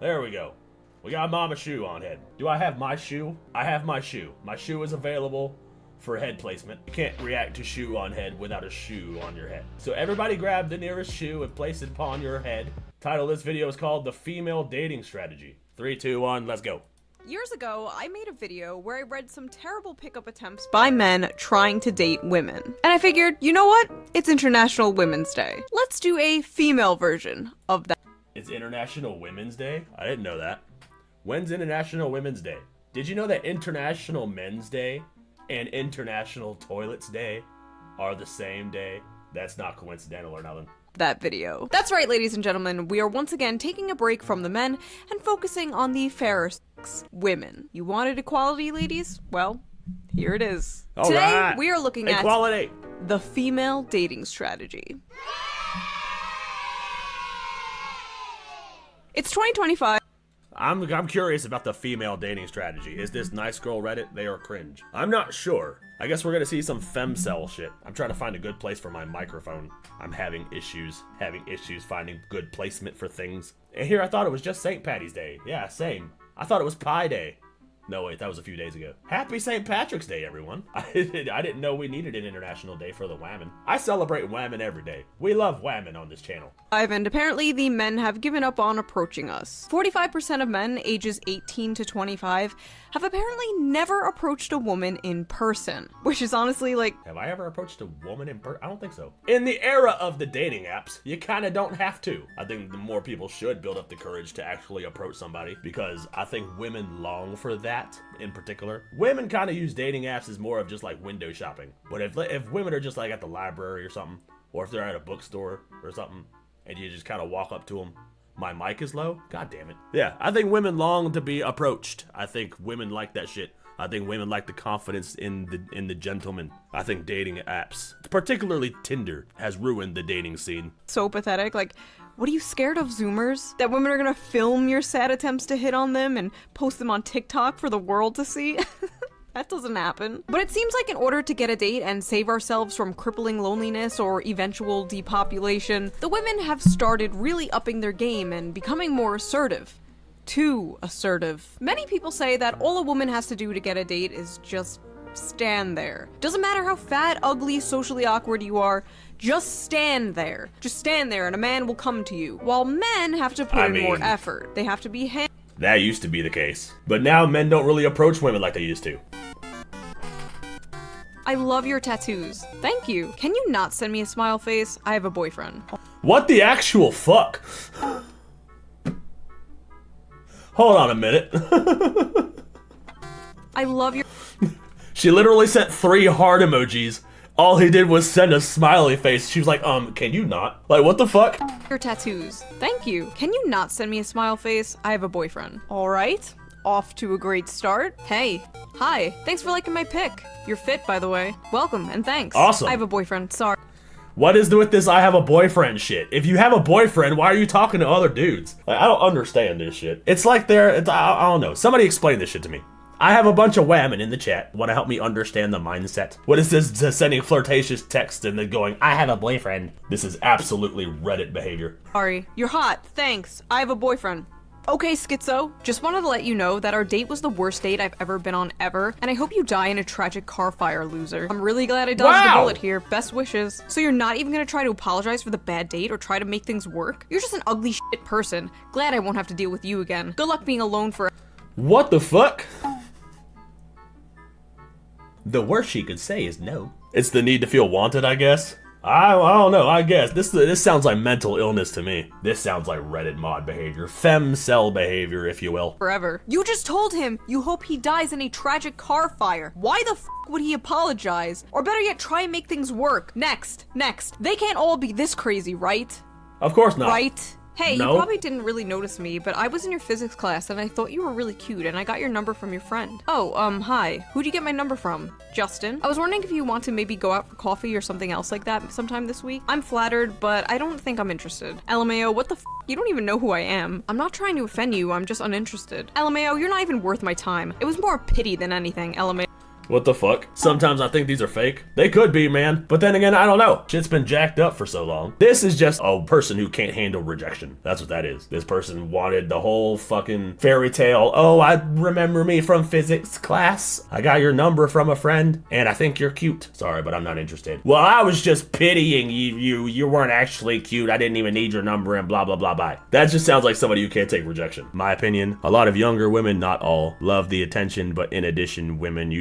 There we go. We got Mama Shoe on head. Do I have my shoe? I have my shoe. My shoe is available for head placement. You can't react to shoe on head without a shoe on your head. So everybody grab the nearest shoe and place it upon your head. Title of this video is called The Female Dating Strategy. 3, 2, 1, let's go. Years ago, I made a video where I read some terrible pickup attempts by men trying to date women. And I figured, you know what? It's International Women's Day. Let's do a female version of that. It's International Women's Day? I didn't know that. When's International Women's Day? Did you know that International Men's Day and International Toilets Day are the same day? That's not coincidental or nothing. That video. That's right, ladies and gentlemen, we are once again taking a break from the men and focusing on the fairer sex, women. You wanted equality, ladies? Well, here it is. All Today, right. we are looking at equality. The female dating strategy. It's 2025. I'm curious about the female dating strategy. Is this nice girl Reddit? They are cringe. I'm not sure. I guess we're gonna see some femcel shit. I'm trying to find a good place for my microphone. I'm having issues finding good placement for things. And here I thought it was just St. Patty's Day. Yeah, same. I thought it was Pie Day. No, wait, that was a few days ago. Happy St. Patrick's Day, everyone. I didn't know we needed an international day for the whammon. I celebrate whammon every day. We love whammon on this channel. And apparently the men have given up on approaching us. 45% of men ages 18 to 25 have apparently never approached a woman in person, which is honestly like... Have I ever approached a woman in person? I don't think so. In the era of the dating apps, you kind of don't have to. I think the more people should build up the courage to actually approach somebody, because I think women long for that in particular. Women kind of use dating apps as more of just like window shopping. But if women are just like at the library or something, or if they're at a bookstore or something, and you just kind of walk up to them, my mic is low? God damn it. Yeah, I think women long to be approached. I think women like that shit. I think women like the confidence in the gentleman. I think dating apps, particularly Tinder, has ruined the dating scene. So pathetic. Like, what are you scared of, Zoomers? That women are gonna film your sad attempts to hit on them and post them on TikTok for the world to see? That doesn't happen. But it seems like in order to get a date and save ourselves from crippling loneliness or eventual depopulation, the women have started really upping their game and becoming more assertive. Too assertive. Many people say that all a woman has to do to get a date is just stand there. Doesn't matter how fat, ugly, socially awkward you are, just stand there. Just stand there and a man will come to you. While men have to put in more effort. They have to be That used to be the case. But now men don't really approach women like they used to. I love your tattoos. Thank you. Can you not send me a smile face? I have a boyfriend. What the actual fuck? Hold on a minute. I love your... She literally sent 3 heart emojis. All he did was send a smiley face. She was like, can you not? Like, what the fuck? Your tattoos. Thank you. Can you not send me a smile face? I have a boyfriend. All right. Off to a great start. Hey. Hi. Thanks for liking my pic. You're fit, by the way. Welcome, and thanks. Awesome. I have a boyfriend. Sorry. What is with this I have a boyfriend shit? If you have a boyfriend, why are you talking to other dudes? Like, I don't understand this shit. It's like I don't know. Somebody explain this shit to me. I have a bunch of whammon in the chat. Want to help me understand the mindset? What is this sending flirtatious text and then going, I have a boyfriend? This is absolutely Reddit behavior. Sorry. You're hot. Thanks. I have a boyfriend. Okay, Schizo, just wanted to let you know that our date was the worst date I've ever been on ever, and I hope you die in a tragic car fire, loser. I'm really glad I dodged the bullet here. Best wishes. So you're not even gonna try to apologize for the bad date or try to make things work? You're just an ugly shit person. Glad I won't have to deal with you again. Good luck being alone for— What the fuck? The worst she could say is no. It's the need to feel wanted, I guess. I don't know, I guess. This sounds like mental illness to me. This sounds like Reddit mod behavior. Femcel behavior, if you will. Forever. You just told him you hope he dies in a tragic car fire. Why the f would he apologize? Or better yet, try and make things work. Next. They can't all be this crazy, right? Of course not. Right? Hey, No. You probably didn't really notice me, but I was in your physics class and I thought you were really cute and I got your number from your friend. Oh, hi. Who'd you get my number from? Justin? I was wondering if you want to maybe go out for coffee or something else like that sometime this week. I'm flattered, but I don't think I'm interested. LMAO, what the f? You don't even know who I am. I'm not trying to offend you, I'm just uninterested. LMAO, you're not even worth my time. It was more pity than anything, LMAO. What the fuck? Sometimes I think these are fake. They could be, man. But then again, I don't know. Shit's been jacked up for so long. This is just a person who can't handle rejection. That's what that is. This person wanted the whole fucking fairy tale. Oh, I remember me from physics class. I got your number from a friend, and I think you're cute. Sorry, but I'm not interested. Well, I was just pitying you. You weren't actually cute. I didn't even need your number and blah, blah, blah, bye. That just sounds like somebody who can't take rejection. My opinion, a lot of younger women, not all, love the attention, but in addition, women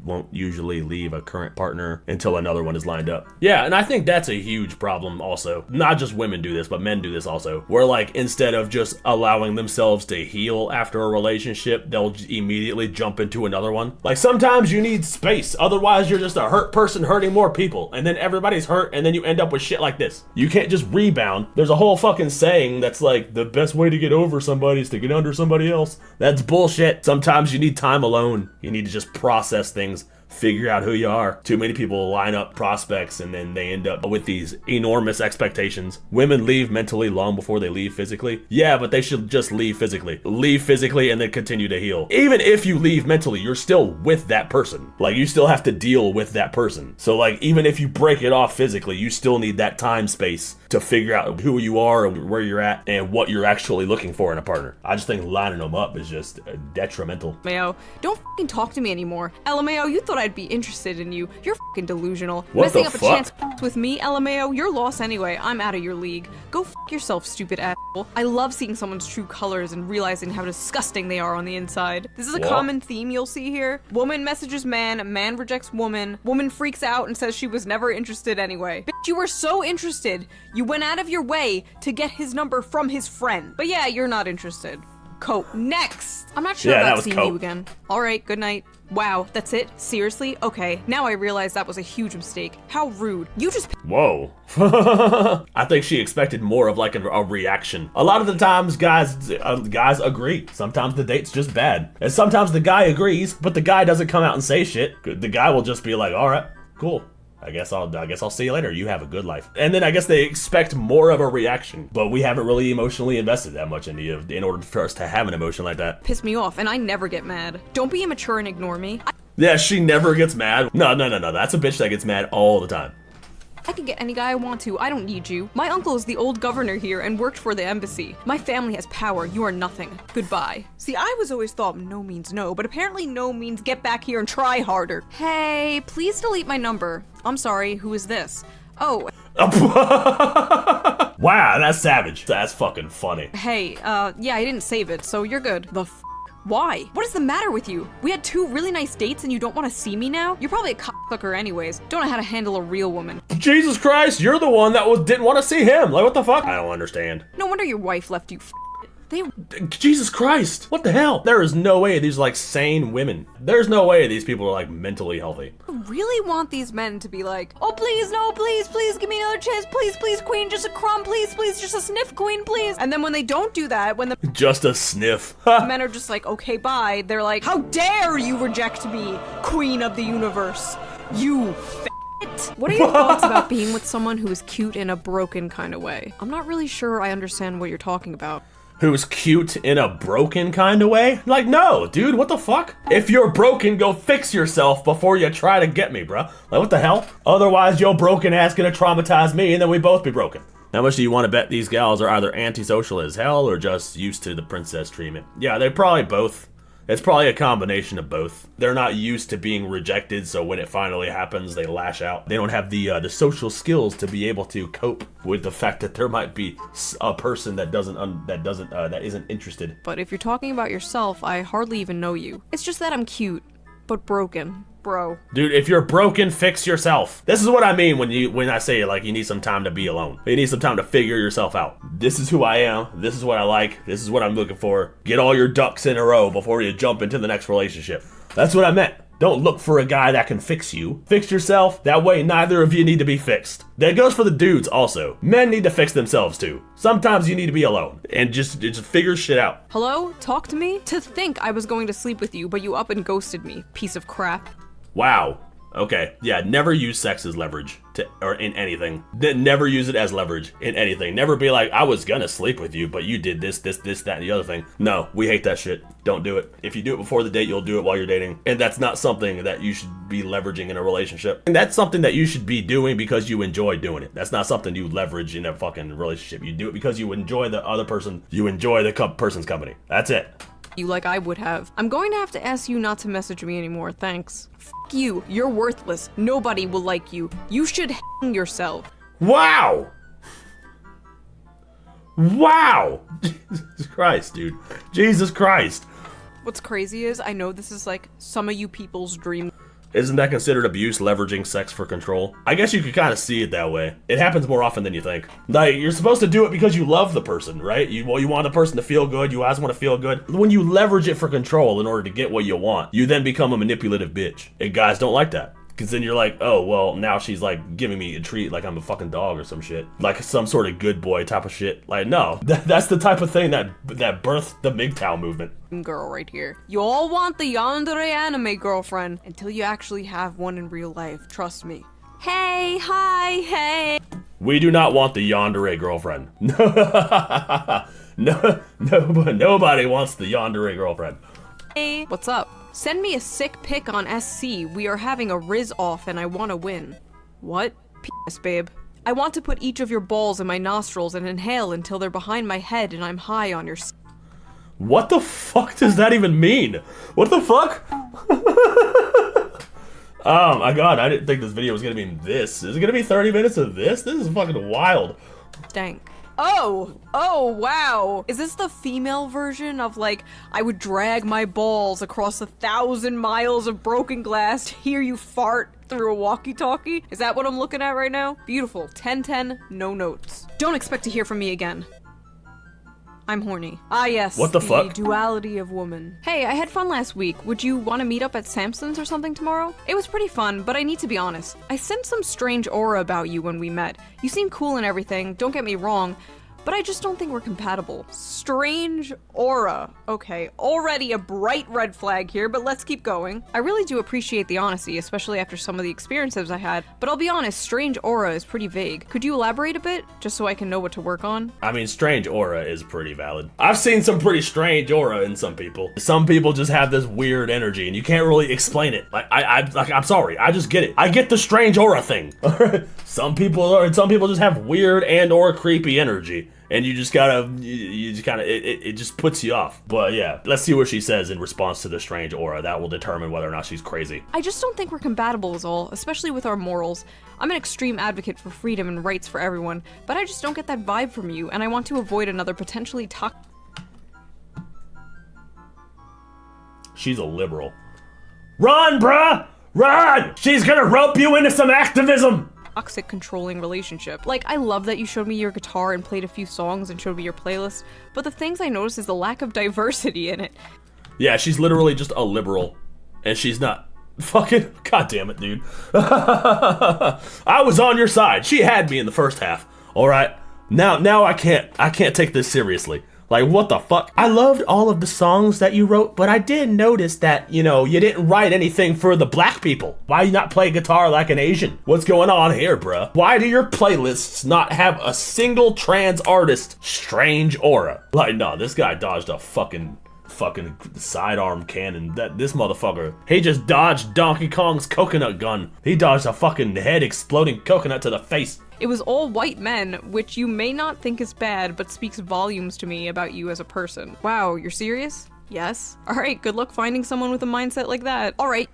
won't usually leave a current partner until another one is lined up. Yeah, and I think that's a huge problem also. Not just women do this, but men do this also. Where like, instead of just allowing themselves to heal after a relationship, they'll immediately jump into another one. Like sometimes you need space, otherwise you're just a hurt person hurting more people, and then everybody's hurt, and then you end up with shit like this. You can't just rebound. There's a whole fucking saying that's like, the best way to get over somebody is to get under somebody else. That's bullshit. Sometimes you need time alone. You need to just process things, figure out who you are. Too many people line up prospects and then they end up with these enormous expectations. Women leave mentally long before they leave physically. Yeah, but they should just leave physically. Leave physically and then continue to heal. Even if you leave mentally, you're still with that person. Like, you still have to deal with that person. So like, even if you break it off physically, you still need that time space to figure out who you are and where you're at and what you're actually looking for in a partner. I just think lining them up is just detrimental. Mayo, don't fucking talk to me anymore. LMAO, you thought I'd be interested in you. You're fucking delusional. What Messing the up a fuck? chance with me, LMAO, you're lost anyway. I'm out of your league. Go fuck yourself, stupid asshole. I love seeing someone's true colors and realizing how disgusting they are on the inside. This is a What? common theme you'll see here. Woman messages man rejects woman freaks out and says she was never interested anyway. Bitch, you were so interested. You went out of your way to get his number from his friend. But yeah, you're not interested. Cope. Next! I'm not sure Yeah, that about was seeing Cope. you again. Alright, good night. Wow, that's it? Seriously? Okay, now I realize that was a huge mistake. How rude. You just Whoa. I think she expected more of like a reaction. A lot of the times guys agree. Sometimes the date's just bad. And sometimes the guy agrees, but the guy doesn't come out and say shit. The guy will just be like, all right, cool. I guess I'll see you later. You have a good life. And then I guess they expect more of a reaction, but we haven't really emotionally invested that much into you in order for us to have an emotion like that. piss me off, and I never get mad. Don't be immature and ignore me. Yeah, she never gets mad. No. That's a bitch that gets mad all the time. I can get any guy I want to. I don't need you. My uncle is the old governor here and worked for the embassy. My family has power. You are nothing. Goodbye. See, I was always thought no means no, but apparently no means get back here and try harder. Hey, please delete my number. I'm sorry, who is this? Oh, Wow, that's savage. That's fucking funny. hey, yeah, I didn't save it, so you're good. The f***? Why? What is the matter with you? We had 2 really nice dates and you don't want to see me now? You're probably a cocksucker anyways. Don't know how to handle a real woman. Jesus Christ, you're the one that didn't want to see him. Like, what the fuck? I don't understand. No wonder your wife left you, f***. They Jesus Christ, what the hell? There is no way these are like sane women. There's no way these people are like mentally healthy. really want these men to be like, oh please, no, please, please, give me another chance, please, please, queen, just a crumb, please, please, just a sniff, queen, please. And then when they don't do that, when the Just a sniff. men are just like, okay, bye, they're like, how dare you reject me, queen of the universe, you What are your thoughts about being with someone who is cute in a broken kind of way? I'm not really sure I understand what you're talking about. Who's cute in a broken kind of way? Like, no, dude, what the fuck? If you're broken, go fix yourself before you try to get me, bruh. Like, what the hell? Otherwise, your broken ass gonna traumatize me and then we both be broken. How much do you want to bet these gals are either antisocial as hell or just used to the princess treatment? Yeah, they're probably both. It's probably a combination of both. They're not used to being rejected, so when it finally happens, they lash out. They don't have the social skills to be able to cope with the fact that there might be a person that isn't interested. But if you're talking about yourself, I hardly even know you. It's just that I'm cute, but broken. Bro. Dude, if you're broken, fix yourself. This is what I mean when I say, like, you need some time to be alone. You need some time to figure yourself out. This is who I am. This is what I like. This is what I'm looking for. Get all your ducks in a row before you jump into the next relationship. That's what I meant. Don't look for a guy that can fix you. Fix yourself. That way, neither of you need to be fixed. That goes for the dudes also. Men need to fix themselves too. Sometimes you need to be alone and just figure shit out. Hello? Talk to me? To think I was going to sleep with you, but you up and ghosted me. Piece of crap. Wow. Okay, yeah, never use sex as leverage or in anything. Never use it as leverage in anything. Never be like, I was gonna sleep with you, but you did this, that, and the other thing. No, we hate that shit. Don't do it. If you do it before the date, you'll do it while you're dating. And that's not something that you should be leveraging in a relationship. And that's something that you should be doing because you enjoy doing it. That's not something you leverage in a fucking relationship. You do it because you enjoy the other person. You enjoy the person's company. That's it. You like I would have. I'm going to have to ask you not to message me anymore, thanks. F you, you're worthless. Nobody will like you. You should hang yourself. Wow! Wow! Jesus Christ, dude. Jesus Christ. What's crazy is, I know this is like some of you people's dream. Isn't that considered abuse, leveraging sex for control? I guess you could kind of see it that way. It happens more often than you think. Like, you're supposed to do it because you love the person, right? You want the person to feel good, you always want to feel good. When you leverage it for control in order to get what you want, you then become a manipulative bitch. And guys don't like that. Because then you're like, oh, well, now she's like giving me a treat like I'm a fucking dog or some shit. Like some sort of good boy type of shit. Like, no, that's the type of thing that birthed the MGTOW movement. Girl right here. You all want the yandere anime girlfriend until you actually have one in real life. Trust me. Hey, hi, hey. We do not want the yandere girlfriend. No, nobody wants the yandere girlfriend. Hey, what's up? Send me a sick pic on SC. We are having a Riz off and I want to win. What? P.S. babe. I want to put each of your balls in my nostrils and inhale until they're behind my head and I'm high on your What the fuck does that even mean? What the fuck? Oh my god, I didn't think this video was gonna be this. Is it gonna be 30 minutes of this? This is fucking wild. Stank. Oh, wow. Is this the female version of like, I would drag my balls across 1,000 miles of broken glass to hear you fart through a walkie-talkie? Is that what I'm looking at right now? Beautiful. 10-10, no notes. Don't expect to hear from me again. I'm horny. Ah, yes. What the fuck? Duality of woman. Hey, I had fun last week. Would you want to meet up at Samson's or something tomorrow? It was pretty fun, but I need to be honest. I sensed some strange aura about you when we met. You seem cool and everything, don't get me wrong, but I just don't think we're compatible. Strange aura. Okay, already a bright red flag here, but let's keep going. I really do appreciate the honesty, especially after some of the experiences I had, but I'll be honest, strange aura is pretty vague. Could you elaborate a bit, just so I can know what to work on? I mean, strange aura is pretty valid. I've seen some pretty strange aura in some people. Some people just have this weird energy, and you can't really explain it. Like, I'm sorry, I just get it. I get the strange aura thing. Some people just have weird and or creepy energy. And you just gotta, it just puts you off. But yeah, let's see what she says in response to the strange aura. That will determine whether or not she's crazy. I just don't think we're compatible is all, especially with our morals. I'm an extreme advocate for freedom and rights for everyone, but I just don't get that vibe from you, and I want to avoid another potentially She's a liberal. Run, bruh! Run! She's gonna rope you into some activism! toxic, controlling relationship. Like, I love that you showed me your guitar and played a few songs and showed me your playlist, but the things I noticed is the lack of diversity in it. Yeah, she's literally just a liberal, and she's not fucking, god damn it, dude. I was on your side. She had me in the first half, all right? Now I can't take this seriously. Like, what the fuck? I loved all of the songs that you wrote, but I did notice that, you didn't write anything for the black people. Why you not play guitar like an Asian? What's going on here, bruh? Why do your playlists not have a single trans artist? Strange aura. Like, no, this guy dodged a fucking sidearm cannon. This motherfucker, he just dodged Donkey Kong's coconut gun. He dodged a fucking head exploding coconut to the face. It was all white men, which you may not think is bad, but speaks volumes to me about you as a person. Wow, you're serious? Yes? Alright, good luck finding someone with a mindset like that. Alright.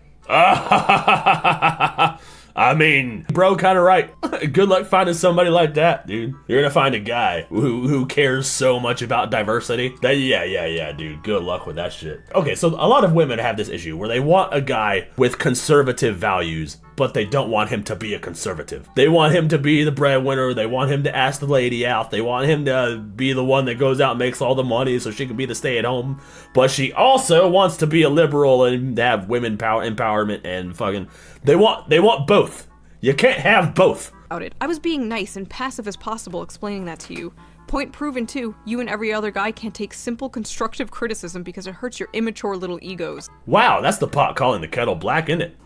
I mean, bro, kinda right. Good luck finding somebody like that, dude. You're gonna find a guy who cares so much about diversity. That, yeah, dude. Good luck with that shit. Okay, so a lot of women have this issue where they want a guy with conservative values, but they don't want him to be a conservative. They want him to be the breadwinner. They want him to ask the lady out. They want him to be the one that goes out and makes all the money so she can be the stay-at-home. But she also wants to be a liberal and have women empowerment and fucking... They want both. You can't have both. I was being nice and passive as possible explaining that to you. Point proven too. You and every other guy can't take simple constructive criticism because it hurts your immature little egos. Wow, that's the pot calling the kettle black, isn't it?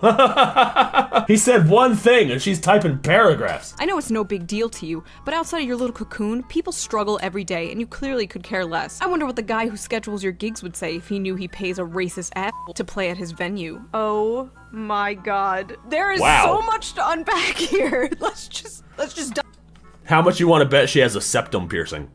He said one thing and she's typing paragraphs. I know it's no big deal to you, but outside of your little cocoon, people struggle every day and you clearly could care less. I wonder what the guy who schedules your gigs would say if he knew he pays a racist asshole to play at his venue. Oh my god. There is so much to unpack here. Let's just How much you want to bet she has a septum piercing?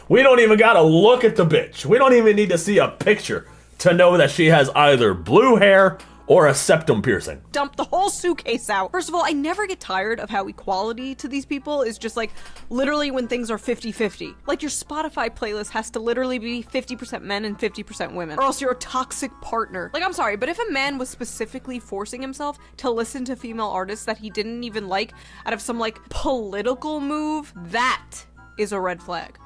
We don't even gotta look at the bitch. We don't even need to see a picture to know that she has either blue hair or a septum piercing. dump the whole suitcase out. First of all, I never get tired of how equality to these people is just like literally when things are 50-50. Like your Spotify playlist has to literally be 50% men and 50% women, or else you're a toxic partner. Like, I'm sorry, but if a man was specifically forcing himself to listen to female artists that he didn't even like out of some like political move, that is a red flag.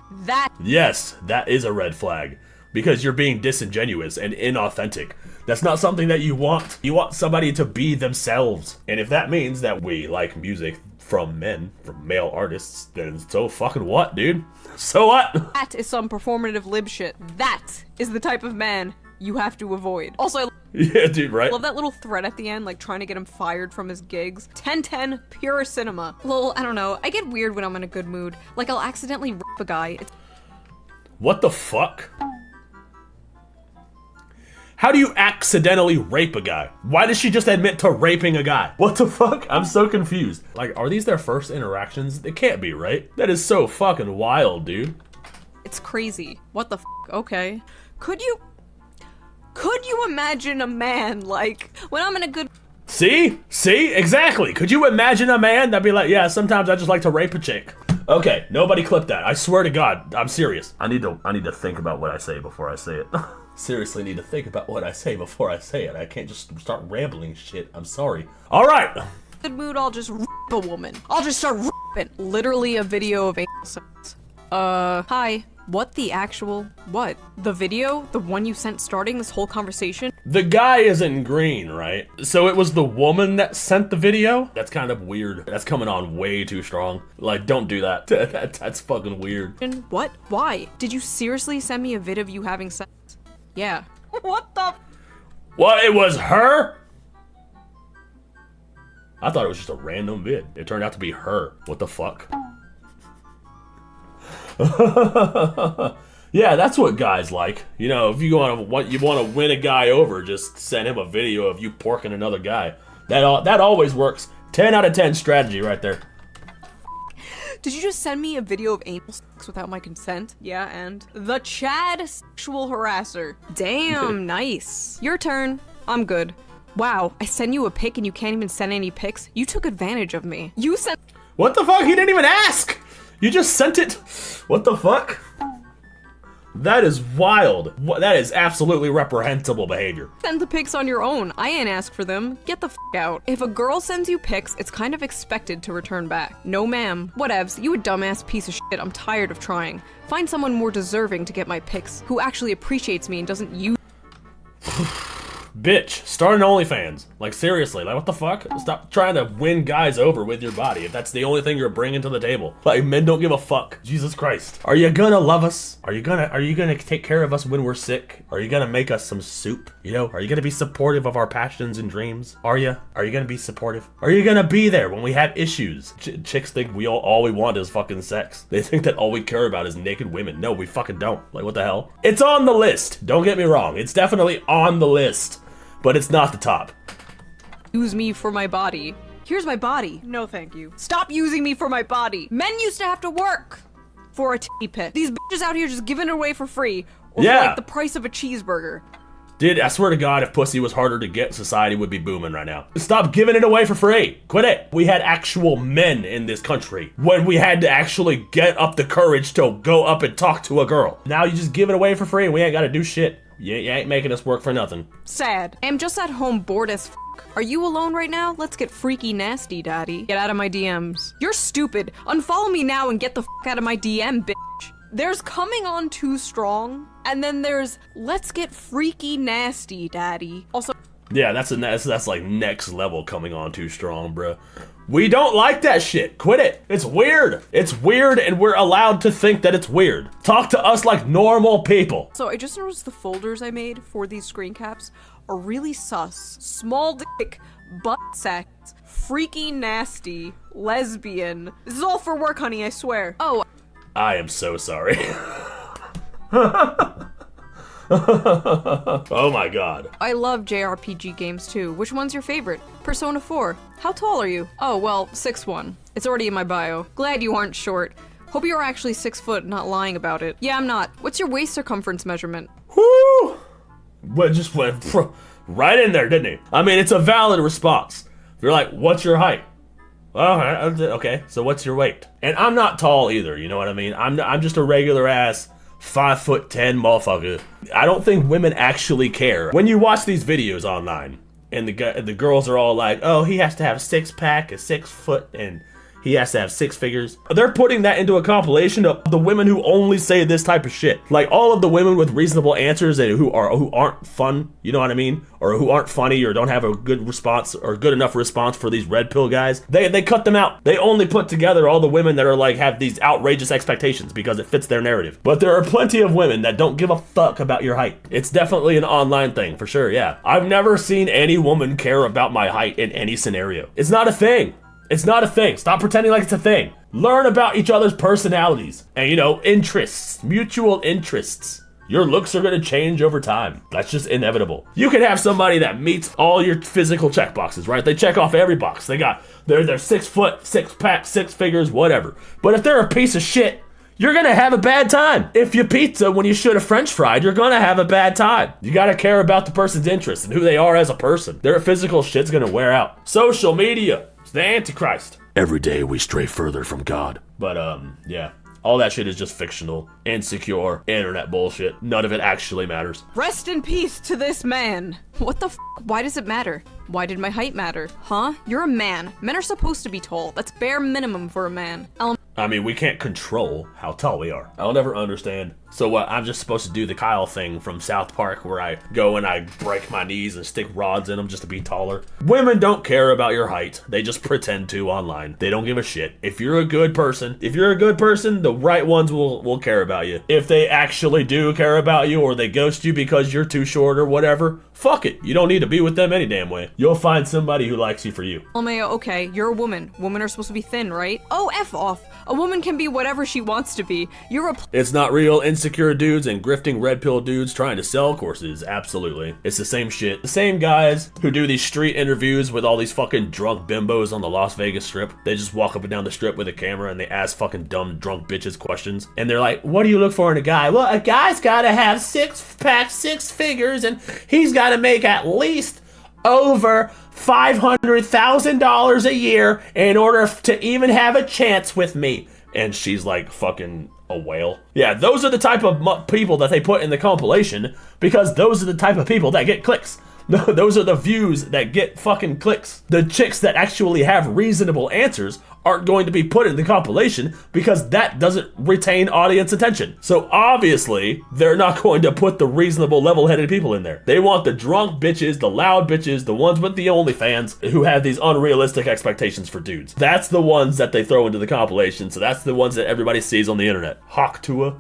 Yes, that is a red flag. Because you're being disingenuous and inauthentic. That's not something that you want. You want somebody to be themselves. And if that means that we like music from men, from male artists, then so fucking what, dude? So what? That is some performative lib shit. That is the type of man you have to avoid. Also, Yeah, dude, right? I love that little thread at the end, like trying to get him fired from his gigs. 10-10, pure cinema. Lol, I don't know. I get weird when I'm in a good mood. Like, I'll accidentally rip a guy. What the fuck? How do you accidentally rape a guy? Why did she just admit to raping a guy? What the fuck? I'm so confused. Like, are these their first interactions? It can't be, right? That is so fucking wild, dude. It's crazy. What the fuck? Okay. Could you imagine a man, like, when I'm in a good... See? See? Exactly. Could you imagine a man that'd be like, yeah, sometimes I just like to rape a chick. Okay, nobody clip that. I swear to God, I'm serious. I need to think about what I say before I say it. Seriously need to think about what I say before I say it. I can't just start rambling shit. I'm sorry. All right. Good mood, I'll just rip a woman. I'll just start ripping. Literally a video of anal sex. Hi. What the actual... What? The video? The one you sent starting this whole conversation? The guy isn't green, right? So it was the woman that sent the video? That's kind of weird. That's coming on way too strong. Like, don't do that. That's fucking weird. What? Why? Did you seriously send me a vid of you having sex? Yeah. What the... What? It was her? I thought it was just a random vid. It turned out to be her. What the fuck? Yeah, that's what guys like. You know, if you want to win a guy over, just send him a video of you porking another guy. That always works. 10 out of 10 strategy right there. Did you just send me a video of anal sex without my consent? Yeah, and the Chad sexual harasser. Damn, nice. Your turn. I'm good. Wow, I send you a pic and you can't even send any pics? You took advantage of me. You sent... What the fuck? He didn't even ask! You just sent it? What the fuck? That is wild. That is absolutely reprehensible behavior. Send the pics on your own. I ain't ask for them. Get the f out. If a girl sends you pics, it's kind of expected to return back. No ma'am. Whatevs. You a dumbass piece of shit. I'm tired of trying. Find someone more deserving to get my pics, who actually appreciates me and doesn't use... Bitch, start an OnlyFans. Like, seriously, like, what the fuck? Stop trying to win guys over with your body if that's the only thing you're bringing to the table. Like, men don't give a fuck. Jesus Christ. Are you gonna love us? Are you gonna take care of us when we're sick? Are you gonna make us some soup? You know, are you gonna be supportive of our passions and dreams? Are you gonna be supportive? Are you gonna be there when we have issues? Chicks think all we want is fucking sex. They think that all we care about is naked women. No, we fucking don't. Like, what the hell? It's on the list. Don't get me wrong. It's definitely on the list. But it's not the top. Use me for my body. Here's my body. No, thank you. Stop using me for my body. Men used to have to work for a titty pic. These bitches out here just giving it away for free. Or for like the price of a cheeseburger. Dude, I swear to God, if pussy was harder to get, society would be booming right now. Stop giving it away for free. Quit it. We had actual men in this country when we had to actually get up the courage to go up and talk to a girl. Now you just give it away for free and we ain't gotta do shit. You ain't making us work for nothing. Sad. I'm just at home bored as f***. Are you alone right now? Let's get freaky nasty, daddy. Get out of my DMs. You're stupid. Unfollow me now and get the f*** out of my DM, bitch. There's coming on too strong, and then there's let's get freaky nasty, daddy. Also, Yeah, that's like next level coming on too strong, bro. We don't like that shit. Quit it. It's weird. It's weird, and we're allowed to think that it's weird. Talk to us like normal people. So I just noticed the folders I made for these screen caps are really sus. Small dick, butt sex, freaky nasty, lesbian. This is all for work, honey, I swear. Oh. I am so sorry. Oh my god. I love JRPG games too. Which one's your favorite? Persona 4. How tall are you? Oh, well, 6'1". It's already in my bio. Glad you aren't short. Hope you are actually 6 foot, not lying about it. Yeah, I'm not. What's your waist circumference measurement? Whoo! Well, just went right in there, didn't he? I mean, it's a valid response. You're like, what's your height? Well, okay, so what's your weight? And I'm not tall either, you know what I mean? I'm just a regular ass 5'10" motherfucker. I don't think women actually care. When you watch these videos online, and the girls are all like, oh, he has to have a 6-pack, a 6 foot, and he has to have 6 figures. They're putting that into a compilation of the women who only say this type of shit. Like all of the women with reasonable answers and who aren't fun, you know what I mean? Or who aren't funny or don't have a good response or good enough response for these red pill guys. They cut them out. They only put together all the women that are like have these outrageous expectations because it fits their narrative. But there are plenty of women that don't give a fuck about your height. It's definitely an online thing for sure, yeah. I've never seen any woman care about my height in any scenario. It's not a thing. It's not a thing. Stop pretending like it's a thing. Learn about each other's personalities and, you know, interests, mutual interests. Your looks are going to change over time. That's just inevitable. You can have somebody that meets all your physical check boxes, right? They check off every box. They're 6 foot, 6-pack, 6 figures, whatever. But if they're a piece of shit, you're gonna have a bad time. If you pizza when you should have French fried, you're gonna have a bad time. You gotta care about the person's interests and who they are as a person. Their physical shit's gonna wear out. Social media, it's the Antichrist. Every day we stray further from God. But yeah. All that shit is just fictional, insecure, internet bullshit. None of it actually matters. Rest in peace to this man. What the f? Why does it matter? Why did my height matter? Huh? You're a man. Men are supposed to be tall. That's bare minimum for a man. I mean, we can't control how tall we are. I'll never understand. So what, I'm just supposed to do the Kyle thing from South Park where I go and I break my knees and stick rods in them just to be taller? Women don't care about your height. They just pretend to online. They don't give a shit. If you're a good person, the right ones will care about you. If they actually do care about you or they ghost you because you're too short or whatever, fuck it. You don't need to be with them any damn way. You'll find somebody who likes you for you. LMAO, okay, you're a woman. Women are supposed to be thin, right? Oh, F off. A woman can be whatever she wants to be. It's not real. Insecure dudes and grifting red pill dudes trying to sell courses. Absolutely. It's the same shit. The same guys who do these street interviews with all these fucking drunk bimbos on the Las Vegas Strip. They just walk up and down the strip with a camera and they ask fucking dumb drunk bitches questions. And they're like, what do you look for in a guy? Well, a guy's gotta have 6-pack, 6 figures, and he's gotta make at least over $500,000 a year in order to even have a chance with me. And she's like fucking a whale. Yeah, those are the type of people that they put in the compilation because those are the type of people that get clicks. Those are the views that get fucking clicks. The chicks that actually have reasonable answers aren't going to be put in the compilation because that doesn't retain audience attention. So obviously, they're not going to put the reasonable, level-headed people in there. They want the drunk bitches, the loud bitches, the ones with the OnlyFans who have these unrealistic expectations for dudes. That's the ones that they throw into the compilation, so that's the ones that everybody sees on the internet. Hawktua.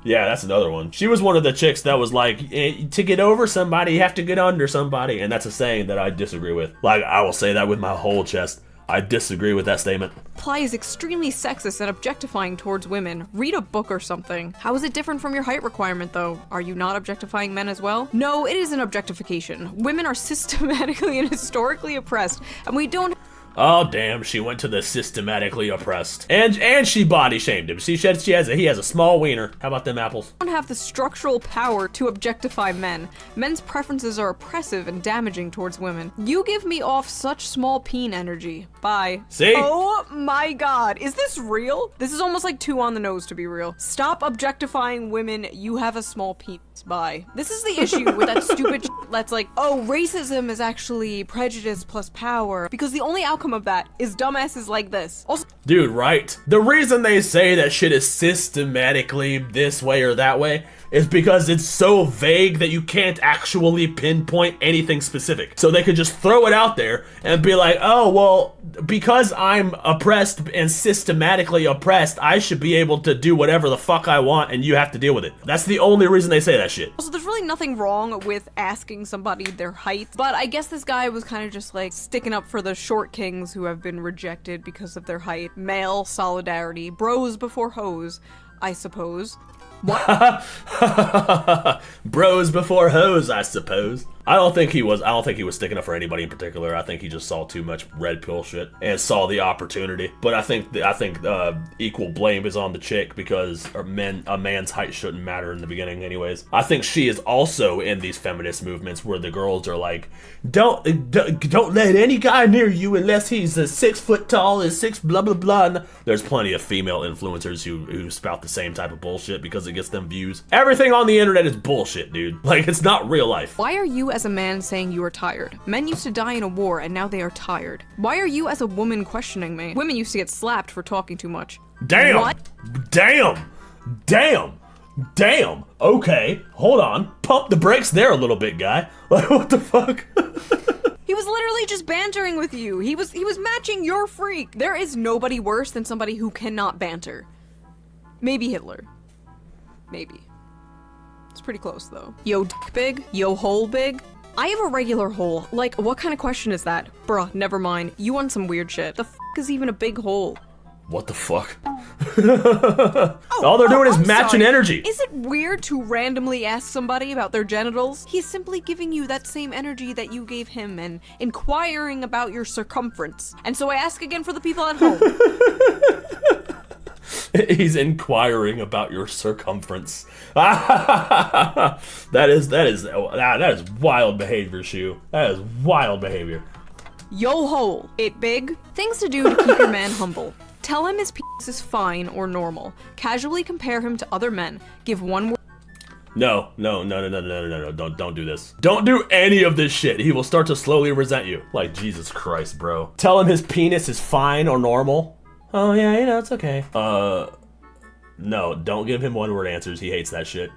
Yeah, that's another one. She was one of the chicks that was like, to get over somebody, you have to get under somebody. And that's a saying that I disagree with. Like, I will say that with my whole chest. I disagree with that statement. Ply is extremely sexist and objectifying towards women. Read a book or something. How is it different from your height requirement, though? Are you not objectifying men as well? No, it is an objectification. Women are systematically and historically oppressed, and we don't... Oh damn, she went to the systematically oppressed. And she body shamed him. He has a small wiener. How about them apples? Don't have the structural power to objectify men. Men's preferences are oppressive and damaging towards women. You give me off such small peen energy. Bye. See? Oh my god, is this real? This is almost like too on the nose to be real. Stop objectifying women, you have a small penis. Bye. This is the issue with that stupid that's like, oh, racism is actually prejudice plus power, because the only outcome of that is dumbasses like this. Also, dude, right? The reason they say that shit is systematically this way or that way is because it's so vague that you can't actually pinpoint anything specific. So they could just throw it out there and be like, oh, well, because I'm oppressed and systematically oppressed, I should be able to do whatever the fuck I want and you have to deal with it. That's the only reason they say that shit. Also, there's really nothing wrong with asking somebody their height, but I guess this guy was kind of just like sticking up for the short kings who have been rejected because of their height. Male solidarity, bros before hoes, I suppose. What? Bros before hoes, I suppose. I don't think he was sticking up for anybody in particular. I think he just saw too much red pill shit and saw the opportunity. But I think equal blame is on the chick because a man's height shouldn't matter in the beginning anyways. I think she is also in these feminist movements where the girls are like, don't let any guy near you unless he's a 6 foot tall and 6 blah blah blah. And there's plenty of female influencers who spout the same type of bullshit because it gets them views. Everything on the internet is bullshit, dude. Like, it's not real life. Why are you as a man saying you are tired? Men used to die in a war and now they are tired. Why are you as a woman questioning me? Women used to get slapped for talking too much. Damn! What? Damn! Okay, hold on. Pump the brakes there a little bit, guy. Like, what the fuck? He was literally just bantering with you. He was matching your freak. There is nobody worse than somebody who cannot banter. Maybe Hitler. Maybe. It's pretty close, though. Yo, dick big? Yo, hole big? I have a regular hole. Like, what kind of question is that? Bruh, never mind. You want some weird shit. The f is even a big hole? What the fuck? All they're doing is matching energy. Is it weird to randomly ask somebody about their genitals? He's simply giving you that same energy that you gave him and inquiring about your circumference. And so I ask again for the people at home. He's inquiring about your circumference. That is wild behavior, Shu. That is wild behavior. Yo hole. It big? Things to do to keep your man humble. Tell him his penis is fine or normal. Casually compare him to other men. Give one word. No. Don't do this. Don't do any of this shit. He will start to slowly resent you. Like, Jesus Christ, bro. Tell him his penis is fine or normal. Oh yeah, you know, it's okay. No, don't give him one word answers. He hates that shit.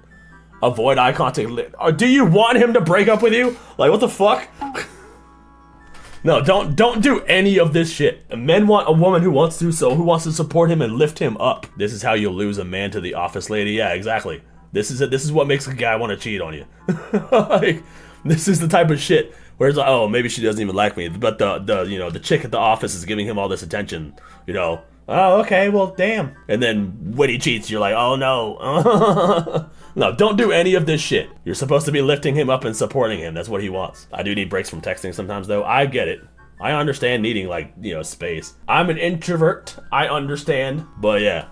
Avoid eye contact. Do you want him to break up with you? Like, what the fuck? No, don't do any of this shit. Men want a woman who wants to support him and lift him up. This is how you lose a man to the office lady. Yeah, exactly. This is what makes a guy want to cheat on you. Like, this is the type of shit where it's like, oh, maybe she doesn't even like me, but the chick at the office is giving him all this attention. You know, oh, okay, well, damn. And then when he cheats, you're like, oh no. No, don't do any of this shit. You're supposed to be lifting him up and supporting him. That's what he wants. I do need breaks from texting sometimes, though. I get it. I understand needing, like, you know, space. I'm an introvert. I understand. But yeah,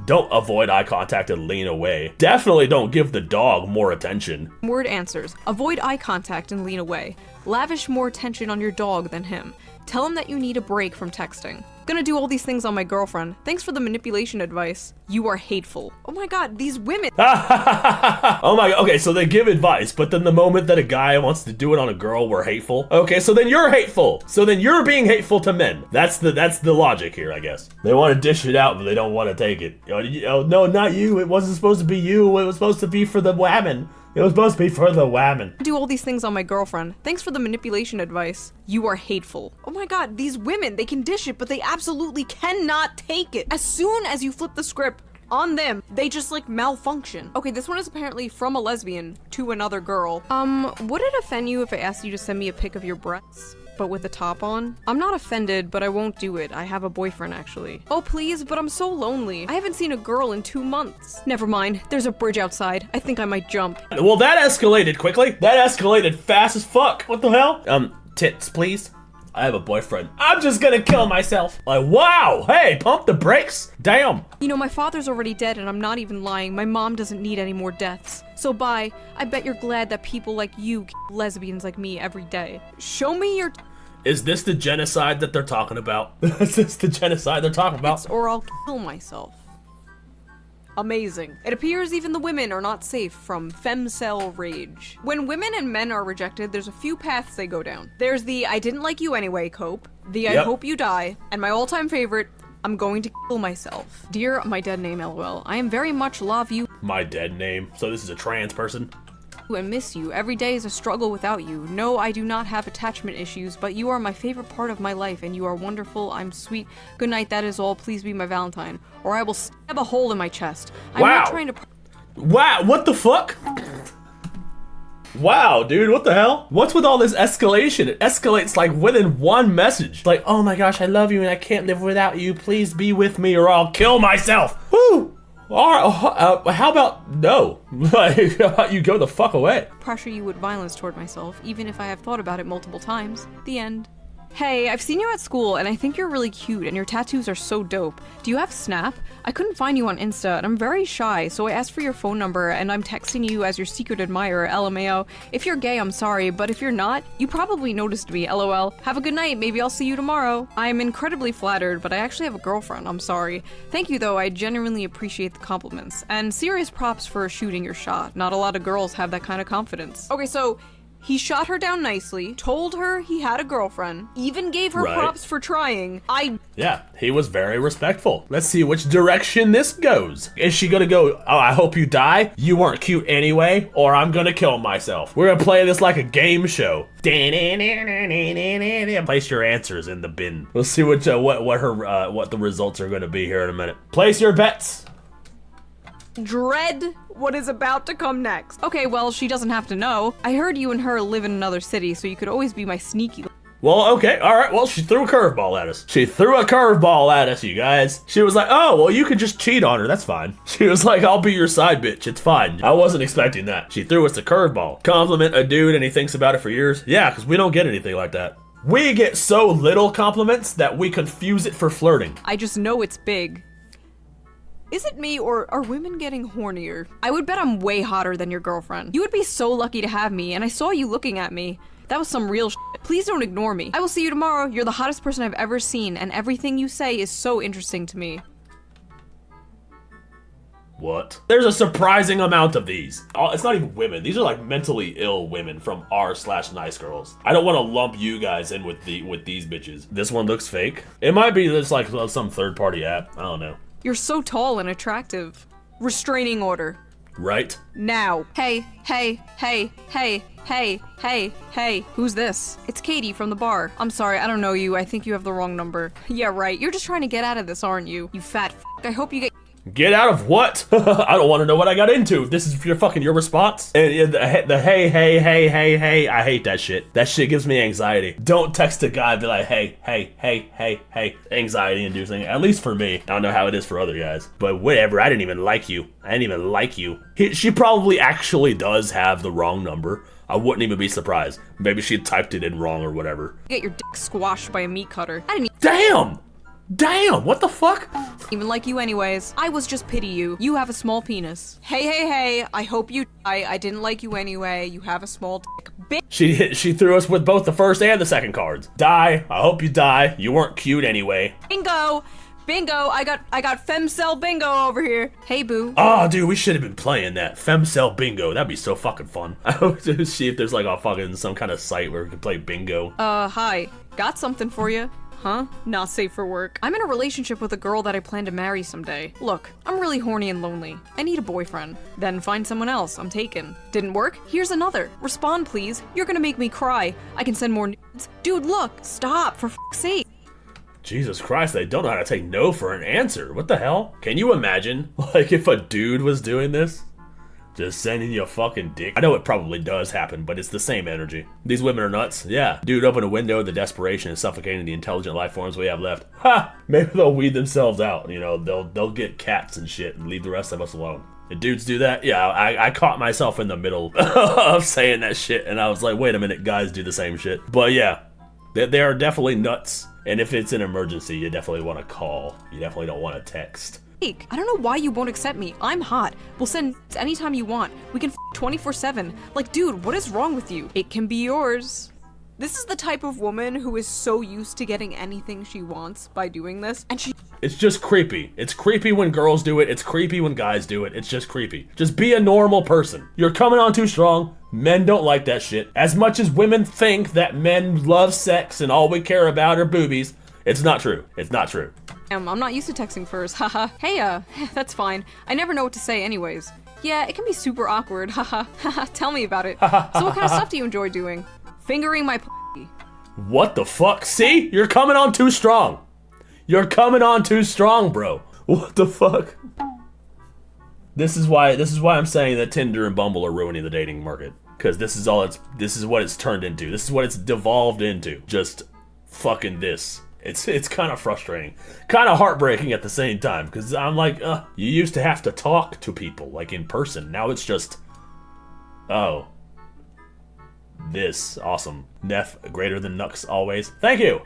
don't avoid eye contact and lean away. Definitely don't give the dog more attention. Word answers. Avoid eye contact and lean away. Lavish more attention on your dog than him. Tell him that you need a break from texting. Gonna do all these things on my girlfriend. Thanks for the manipulation advice. You are hateful. Oh my god, these women. Oh my god, okay, so they give advice, but then the moment that a guy wants to do it on a girl, we're hateful. Okay, so then you're hateful. So then you're being hateful to men. That's the logic here, I guess. They want to dish it out, but they don't want to take it. Oh, no, not you. It wasn't supposed to be you. It was supposed to be for the women. It was supposed to be for the women. Do all these things on my girlfriend. Thanks for the manipulation advice. You are hateful. Oh my god, these women, they can dish it, but they absolutely cannot take it. As soon as you flip the script on them, they just like malfunction. Okay, this one is apparently from a lesbian to another girl. Would it offend you if I asked you to send me a pic of your breasts, but with the top on? I'm not offended, but I won't do it. I have a boyfriend, actually. Oh, please, but I'm so lonely. I haven't seen a girl in 2 months. Never mind. There's a bridge outside. I think I might jump. Well, that escalated quickly. That escalated fast as fuck. What the hell? Tits, please. I have a boyfriend. I'm just gonna kill myself. Like, wow. Hey, pump the brakes. Damn. You know, my father's already dead, and I'm not even lying. My mom doesn't need any more deaths. So bye. I bet you're glad that people like you kill lesbians like me every day. Show me your... Is this the genocide that they're talking about? Is this the genocide they're talking about? Or I'll kill myself. Amazing. It appears even the women are not safe from femcel rage. When women and men are rejected, there's a few paths they go down. There's the I didn't like you anyway cope, the I hope you die, and my all-time favorite, I'm going to kill myself. Dear my dead name, LOL. I am very much love you My dead name. So this is a trans person? and miss you. Every day is a struggle without you. No, I do not have attachment issues, but you are my favorite part of my life, and you are wonderful. I'm sweet. Good night, that is all. Please be my Valentine, or I will stab a hole in my chest. I'm Wow. not trying to... Wow, what the fuck? Wow, dude, what the hell? What's with all this escalation? It escalates like within one message. Like, oh my gosh, I love you and I can't live without you. Please be with me or I'll kill myself. Woo! All right, how about no? Like, how about you go the fuck away? pressure you with violence toward myself, even if I have thought about it multiple times. The end. Hey, I've seen you at school, and I think you're really cute, and your tattoos are so dope. Do you have Snap? I couldn't find you on Insta, and I'm very shy, so I asked for your phone number, and I'm texting you as your secret admirer, LMAO. If you're gay, I'm sorry, but if you're not, you probably noticed me, LOL. Have a good night, maybe I'll see you tomorrow. I'm incredibly flattered, but I actually have a girlfriend, I'm sorry. Thank you though, I genuinely appreciate the compliments. And serious props for shooting your shot. Not a lot of girls have that kind of confidence. Okay, so... he shot her down nicely, told her he had a girlfriend, even gave her Right. props for trying. Yeah, he was very respectful. Let's see which direction this goes. Is she gonna go, oh, I hope you die? You weren't cute anyway, or I'm gonna kill myself. We're gonna play this like a game show. Place your answers in the bin. We'll see what the results are gonna be here in a minute. Place your bets. Dread what is about to come next. Okay, well, she doesn't have to know. I heard you and her live in another city, so you could always be my sneaky... Well, okay, all right. Well, she threw a curveball at us. She threw a curveball at us, you guys. She was like, oh, well, you could just cheat on her. That's fine. She was like, I'll be your side bitch. It's fine. I wasn't expecting that. She threw us a curveball. Compliment a dude and he thinks about it for years. Yeah, because we don't get anything like that. We get so little compliments that we confuse it for flirting. I just know it's big. Is it me, or are women getting hornier? I would bet I'm way hotter than your girlfriend. You would be so lucky to have me, and I saw you looking at me. That was some real shit. Please don't ignore me. I will see you tomorrow. You're the hottest person I've ever seen, and everything you say is so interesting to me. What? There's a surprising amount of these. It's not even women. These are like mentally ill women from r/nice girls. I don't want to lump you guys in with these bitches. This one looks fake. It might be just like some third-party app. I don't know. You're so tall and attractive. Restraining order. Right? Now. Hey, hey, hey, hey, hey, hey, hey. Who's this? It's Katie from the bar. I'm sorry, I don't know you. I think you have the wrong number. Yeah, right. You're just trying to get out of this, aren't you? You fat f***. I hope you get... Get out of what? I don't want to know what I got into. This is your response? And the hey, I hate that shit. That shit gives me anxiety. Don't text a guy and be like, hey. Anxiety inducing, at least for me. I don't know how it is for other guys. But whatever, I didn't even like you. She probably actually does have the wrong number. I wouldn't even be surprised. Maybe she typed it in wrong or whatever. Get your dick squashed by a meat cutter. I didn't Damn, what the fuck? even like you anyways. I was just pity you. You have a small penis. Hey, I hope you die. I didn't like you anyway. You have a small dick. She threw us with both the first and the second cards. Die, I hope you die. You weren't cute anyway. Bingo! I got femcel bingo over here. Hey, boo. Oh, dude, we should have been playing that. Femcel bingo. That'd be so fucking fun. I hope to see if there's like a fucking some kind of site where we can play bingo. Hi. Got something for you. Huh? Not safe for work. I'm in a relationship with a girl that I plan to marry someday. Look, I'm really horny and lonely. I need a boyfriend. Then find someone else. I'm taken. Didn't work? Here's another. Respond, please. You're gonna make me cry. I can send more nudes. Dude, look. Stop, for f***'s sake. Jesus Christ, they don't know how to take no for an answer. What the hell? Can you imagine, like, if a dude was doing this? Just sending you a fucking dick. I know it probably does happen, but it's the same energy. These women are nuts. Yeah. Dude, open a window, the desperation is suffocating the intelligent life forms we have left. Ha! Maybe they'll weed themselves out. You know, they'll get cats and shit and leave the rest of us alone. The dudes do that? Yeah, I caught myself in the middle of saying that shit, and I was like, wait a minute, guys do the same shit. But yeah, they are definitely nuts. And if it's an emergency, you definitely want to call. You definitely don't want to text. I don't know why you won't accept me. I'm hot. We'll send anytime you want. We can 24/7. Like, dude, what is wrong with you? It can be yours. This is the type of woman who is so used to getting anything she wants by doing this, and It's just creepy. It's creepy when girls do it. It's creepy when guys do it. It's just creepy. Just be a normal person. You're coming on too strong. Men don't like that shit. As much as women think that men love sex and all we care about are boobies, it's not true. It's not true. I'm not used to texting first, haha. Hey, that's fine. I never know what to say anyways. Yeah, it can be super awkward, haha. Tell me about it. So what kind of stuff do you enjoy doing? Fingering my p***y. What the fuck? See? You're coming on too strong. You're coming on too strong, bro. What the fuck? This is why I'm saying that Tinder and Bumble are ruining the dating market. Because this is what it's turned into. This is what it's devolved into. Just fucking this. It's kind of frustrating. Kind of heartbreaking at the same time. Because I'm like, you used to have to talk to people, like in person. Now it's just, oh. This. Awesome. Neph greater than Nux always. Thank you!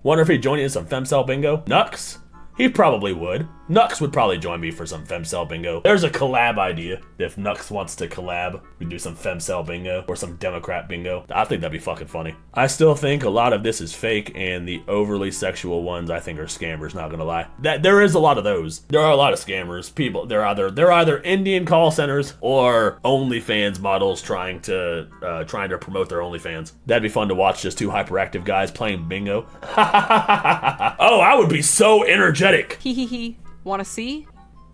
Wonder if he'd join you in some femcel bingo? Nux? He probably would. Nux would probably join me for some femcel bingo. There's a collab idea. If Nux wants to collab, we do some femcel bingo or some Democrat bingo. I think that'd be fucking funny. I still think a lot of this is fake, and the overly sexual ones I think are scammers, not gonna lie. There is a lot of those. There are a lot of scammers. People, they're either Indian call centers or OnlyFans models trying to promote their OnlyFans. That'd be fun to watch, just two hyperactive guys playing bingo. Oh, I would be so energetic. Hee. Wanna see?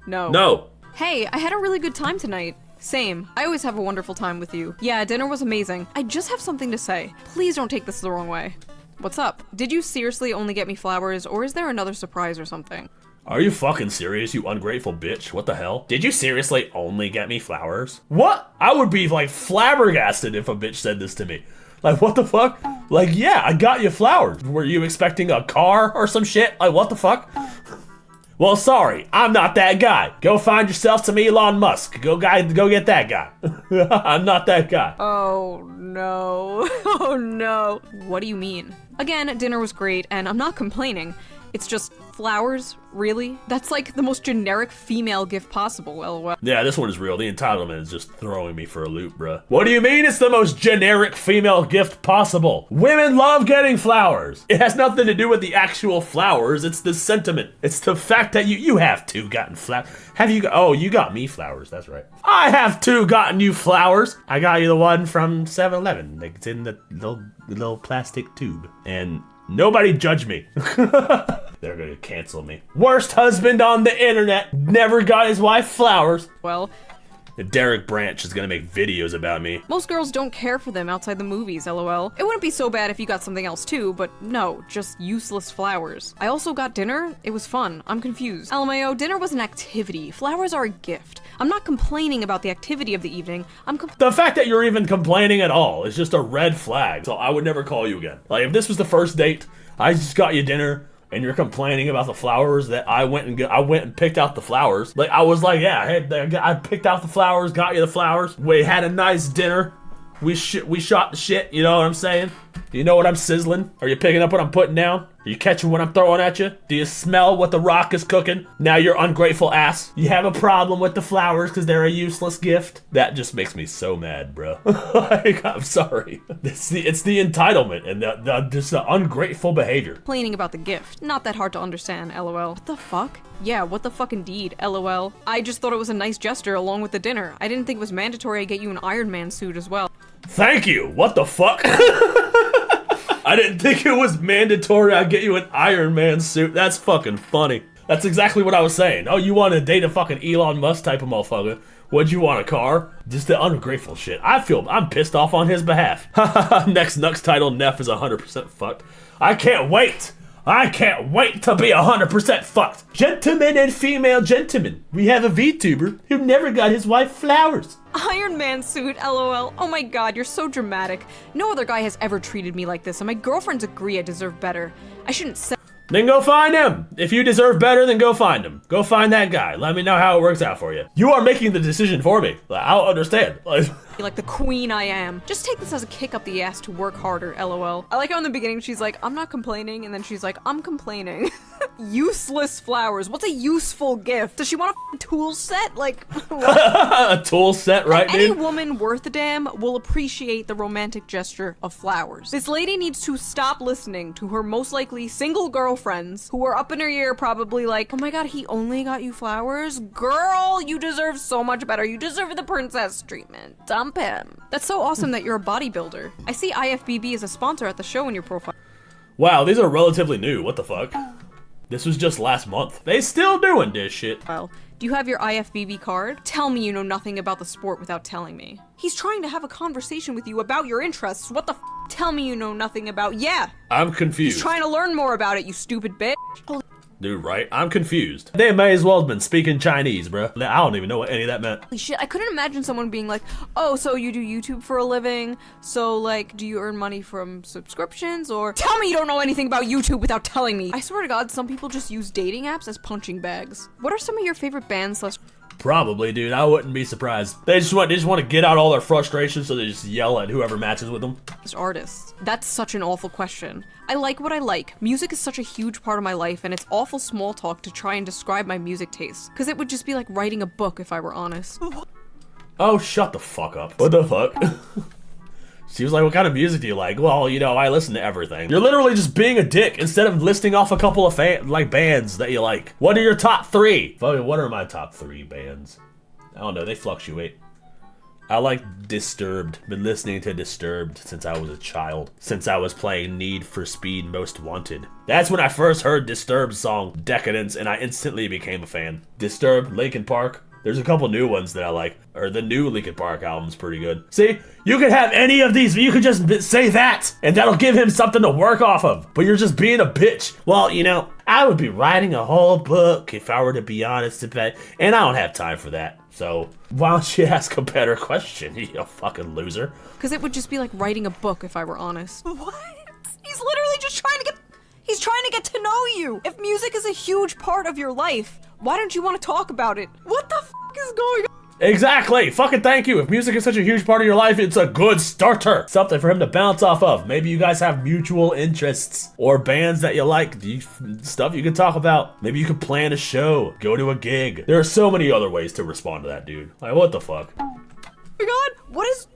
No. No. Hey, I had a really good time tonight. Same. I always have a wonderful time with you. Yeah, dinner was amazing. I just have something to say. Please don't take this the wrong way. What's up? Did you seriously only get me flowers, or is there another surprise or something? Are you fucking serious, you ungrateful bitch? What the hell? Did you seriously only get me flowers? What? I would be like flabbergasted if a bitch said this to me. Like, what the fuck? Like, yeah, I got you flowers. Were you expecting a car or some shit? Like, what the fuck? Well, sorry, I'm not that guy. Go find yourself some Elon Musk. Go get that guy. I'm not that guy. Oh no. Oh no. What do you mean? Again, dinner was great, and I'm not complaining. It's just flowers, really? That's like the most generic female gift possible, lol. Yeah, this one is real. The entitlement is just throwing me for a loop, bruh. What do you mean it's the most generic female gift possible? Women love getting flowers. It has nothing to do with the actual flowers. It's the sentiment. It's the fact that you have too gotten flowers. Oh, you got me flowers. That's right. I have too gotten you flowers. I got you the one from 7-Eleven. Like, it's in the little plastic tube. And nobody judge me. They're gonna cancel me. Worst husband on the internet. Never got his wife flowers. Well, Derek Branch is gonna make videos about me. most girls don't care for them outside the movies, lol. It wouldn't be so bad if you got something else too, but no, just useless flowers. I also got dinner. It was fun. I'm confused. LMAO, dinner was an activity. Flowers are a gift. I'm not complaining about the activity of the evening. The fact that you're even complaining at all is just a red flag. So I would never call you again. Like, if this was the first date, I just got you dinner, and you're complaining about the flowers that I went and picked out the flowers. Like, I was like, yeah, I picked out the flowers, got you the flowers. We had a nice dinner. We shot the shit, you know what I'm saying? Do you know what I'm sizzling? Are you picking up what I'm putting down? Are you catching what I'm throwing at you? Do you smell what the Rock is cooking? Now you're ungrateful ass. You have a problem with the flowers because they're a useless gift? That just makes me so mad, bro. Like, I'm sorry. It's the entitlement and just the ungrateful behavior. Complaining about the gift. Not that hard to understand, lol. What the fuck? Yeah, what the fuck indeed, lol. I just thought it was a nice gesture along with the dinner. I didn't think it was mandatory I get you an Iron Man suit as well. Thank you. What the fuck? I didn't think it was mandatory I get you an Iron Man suit. That's fucking funny. That's exactly what I was saying. Oh, you want to date a fucking Elon Musk type of motherfucker? What'd you want, a car? Just the ungrateful shit. I'm pissed off on his behalf. Next Nux title, Neph is 100% fucked. I can't wait to be 100% fucked. Gentlemen and female gentlemen, we have a VTuber who never got his wife flowers. Iron Man suit, lol. Oh my god, you're so dramatic. No other guy has ever treated me like this, and my girlfriends agree I deserve better. I shouldn't say. Then go find him. If you deserve better, then go find him. Go find that guy. Let me know how it works out for you. You are making the decision for me. I don't understand. Like the queen I am. Just take this as a kick up the ass to work harder, lol. I like how in the beginning she's like, I'm not complaining, and then she's like, I'm complaining. Useless flowers. What's a useful gift? Does she want a tool set? Like, what? A tool set, right, Any dude? woman worth a damn will appreciate the romantic gesture of flowers. This lady needs to stop listening to her most likely single girlfriends who are up in her ear probably like, oh my god, he only got you flowers? Girl, you deserve so much better. You deserve the princess treatment. Dump him. That's so awesome that you're a bodybuilder. I see IFBB as a sponsor at the show in your profile. Wow, these are relatively new. What the fuck? This was just last month. They still doing this shit. Well, do you have your IFBB card? Tell me you know nothing about the sport without telling me. He's trying to have a conversation with you about your interests. What the f? Tell me you know nothing about— Yeah! I'm confused. He's trying to learn more about it, you stupid bitch. Dude, right? I'm confused. They may as well have been speaking Chinese, bro. I don't even know what any of that meant. Holy shit, I couldn't imagine someone being like, oh, so you do YouTube for a living? So, like, do you earn money from subscriptions? Or, tell me you don't know anything about YouTube without telling me. I swear to God, some people just use dating apps as punching bags. What are some of your favorite bands / Probably, dude. I wouldn't be surprised. They just want to get out all their frustration, so they just yell at whoever matches with them. artists? That's such an awful question. I like what I like. Music is such a huge part of my life, and it's awful small talk to try and describe my music taste. Because it would just be like writing a book if I were honest. Oh, shut the fuck up. What the fuck? She was like, what kind of music do you like? Well, you know, I listen to everything. You're literally just being a dick instead of listing off a couple of bands that you like. What are your top 3? What are my top 3 bands? I don't know, they fluctuate. I like Disturbed. Been listening to Disturbed since I was a child. Since I was playing Need for Speed Most Wanted. That's when I first heard Disturbed's song, Decadence, and I instantly became a fan. Disturbed, Linkin Park. There's a couple new ones that I like. Or the new Linkin Park album's pretty good. See, you could have any of these, but you could just say that, and that'll give him something to work off of. But you're just being a bitch. Well, you know, I would be writing a whole book if I were to be honest about it, and I don't have time for that. So why don't you ask a better question, you fucking loser? Because it would just be like writing a book if I were honest. What? He's literally just trying to get— He's trying to get to know you. If music is a huge part of your life, why don't you want to talk about it? What the f is going on? Exactly! Fucking thank you! If music is such a huge part of your life, it's a good starter! Something for him to bounce off of. Maybe you guys have mutual interests, or bands that you like, stuff you can talk about. Maybe you could plan a show, go to a gig. There are so many other ways to respond to that, dude. Like, what the fuck? Oh my god, what is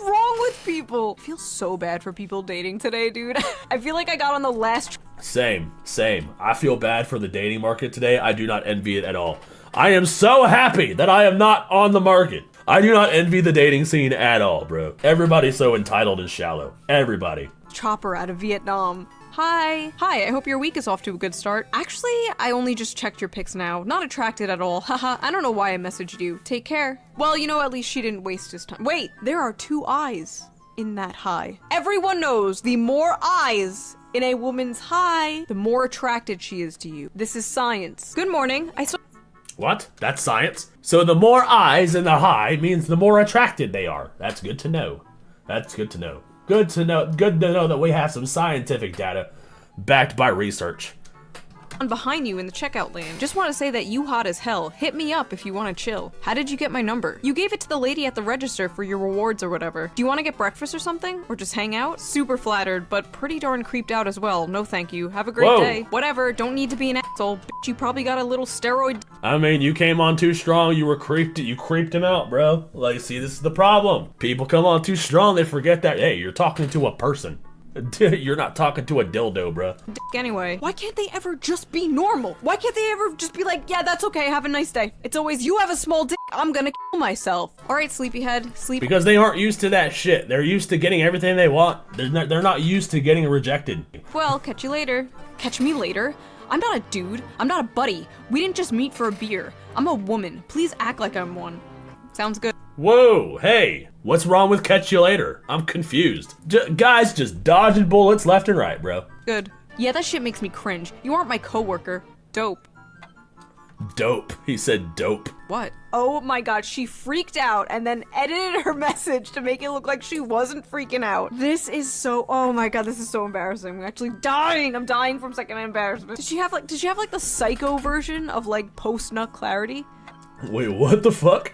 wrong with people? I feel so bad for people dating today, dude. I feel like I got on the last— Same. I feel bad for the dating market today. I do not envy it at all. I am so happy that I am not on the market. I do not envy the dating scene at all, bro. Everybody's so entitled and shallow. Everybody. chopper out of Vietnam. Hi, I hope your week is off to a good start. Actually, I only just checked your pics now. Not attracted at all. Haha, I don't know why I messaged you. Take care. Well, you know, at least she didn't waste his time. Wait, there are 2 eyes in that hi. Everyone knows the more eyes in a woman's hi, the more attracted she is to you. This is science. Good morning. What? That's science? So the more eyes in the hi means the more attracted they are. That's good to know. That's good to know. Good to know that we have some scientific data backed by research. Behind you in the checkout lane. Just want to say that you hot as hell. Hit me up if you want to chill. How did you get my number? You gave it to the lady at the register for your rewards or whatever. Do you want to get breakfast or something? Or just hang out? Super flattered, but pretty darn creeped out as well. No thank you. Have a great day. Whatever, don't need to be an asshole. Bitch, you probably got a little steroid— I mean, you came on too strong, you creeped him out, bro. Like, see, this is the problem. People come on too strong, they forget that, hey, you're talking to a person. You're not talking to a dildo, bro. Anyway, why can't they ever just be normal? Why can't they ever just be like, yeah, that's okay, have a nice day? It's always, you have a small dick, I'm gonna kill myself. All right, sleepyhead, sleep. Because they aren't used to that shit. They're used to getting everything they want. They're not used to getting rejected. Well, catch you later. Catch me later? I'm not a dude. I'm not a buddy. We didn't just meet for a beer. I'm a woman. Please act like I'm one. Sounds good. Whoa, hey, what's wrong with catch you later? I'm confused. Guys just dodging bullets left and right, bro. Good. Yeah, that shit makes me cringe. You aren't my coworker. Dope. Dope. He said dope. What? Oh my god, she freaked out and then edited her message to make it look like she wasn't freaking out. This is so— oh my god, this is so embarrassing. I'm actually dying. I'm dying from second-hand embarrassment. Did she have like the psycho version of like post-nut clarity? Wait, what the fuck?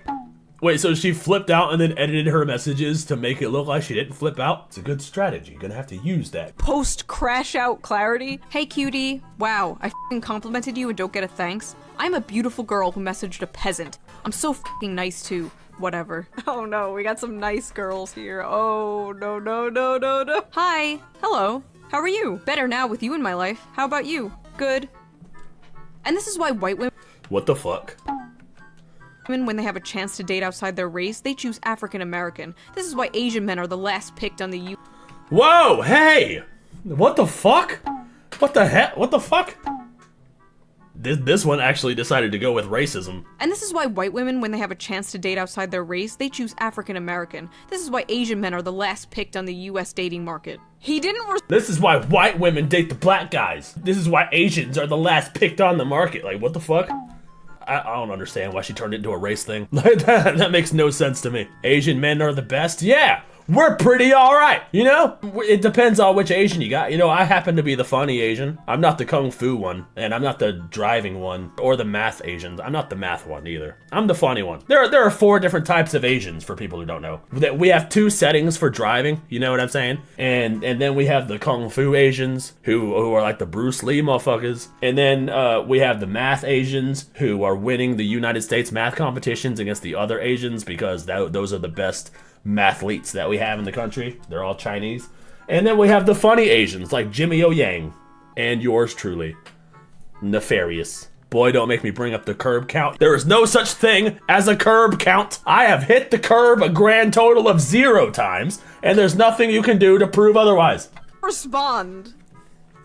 Wait, so she flipped out and then edited her messages to make it look like she didn't flip out? It's a good strategy. You're gonna have to use that. Post-crash out clarity? Hey cutie. Wow, I f***ing complimented you and don't get a thanks? I'm a beautiful girl who messaged a peasant. I'm so f***ing nice too. Whatever. Oh no, we got some nice girls here. Oh no. Hi. Hello. How are you? Better now with you in my life. How about you? Good. And this is why white women— What the fuck? when they have a chance to date outside their race, they choose African American. This is why Asian men are the last picked on the Whoa, hey! What the fuck? What the heck? What the fuck? This one actually decided to go with racism. And this is why white women, when they have a chance to date outside their race, they choose African American. This is why Asian men are the last picked on the US dating market. He didn't This is why white women date the black guys. This is why Asians are the last picked on the market. Like, what the fuck? I don't understand why she turned it into a race thing. Like, that makes no sense to me. Asian men are the best? Yeah! We're pretty alright, you know? It depends on which Asian you got. You know, I happen to be the funny Asian. I'm not the kung fu one, and I'm not the driving one, or the math Asians. I'm not the math one either. I'm the funny one. There are 4 different types of Asians, for people who don't know. We have 2 settings for driving, you know what I'm saying? And then we have the kung fu Asians, who are like the Bruce Lee motherfuckers. And then we have the math Asians, who are winning the United States math competitions against the other Asians, because those are the best mathletes that we have in the country. They're all Chinese. And then we have the funny Asians like Jimmy O Yang and yours truly, Nefarious. Boy, don't make me bring up the curb count. There is no such thing as a curb count. I have hit the curb a grand total of 0 times, and there's nothing you can do to prove otherwise. respond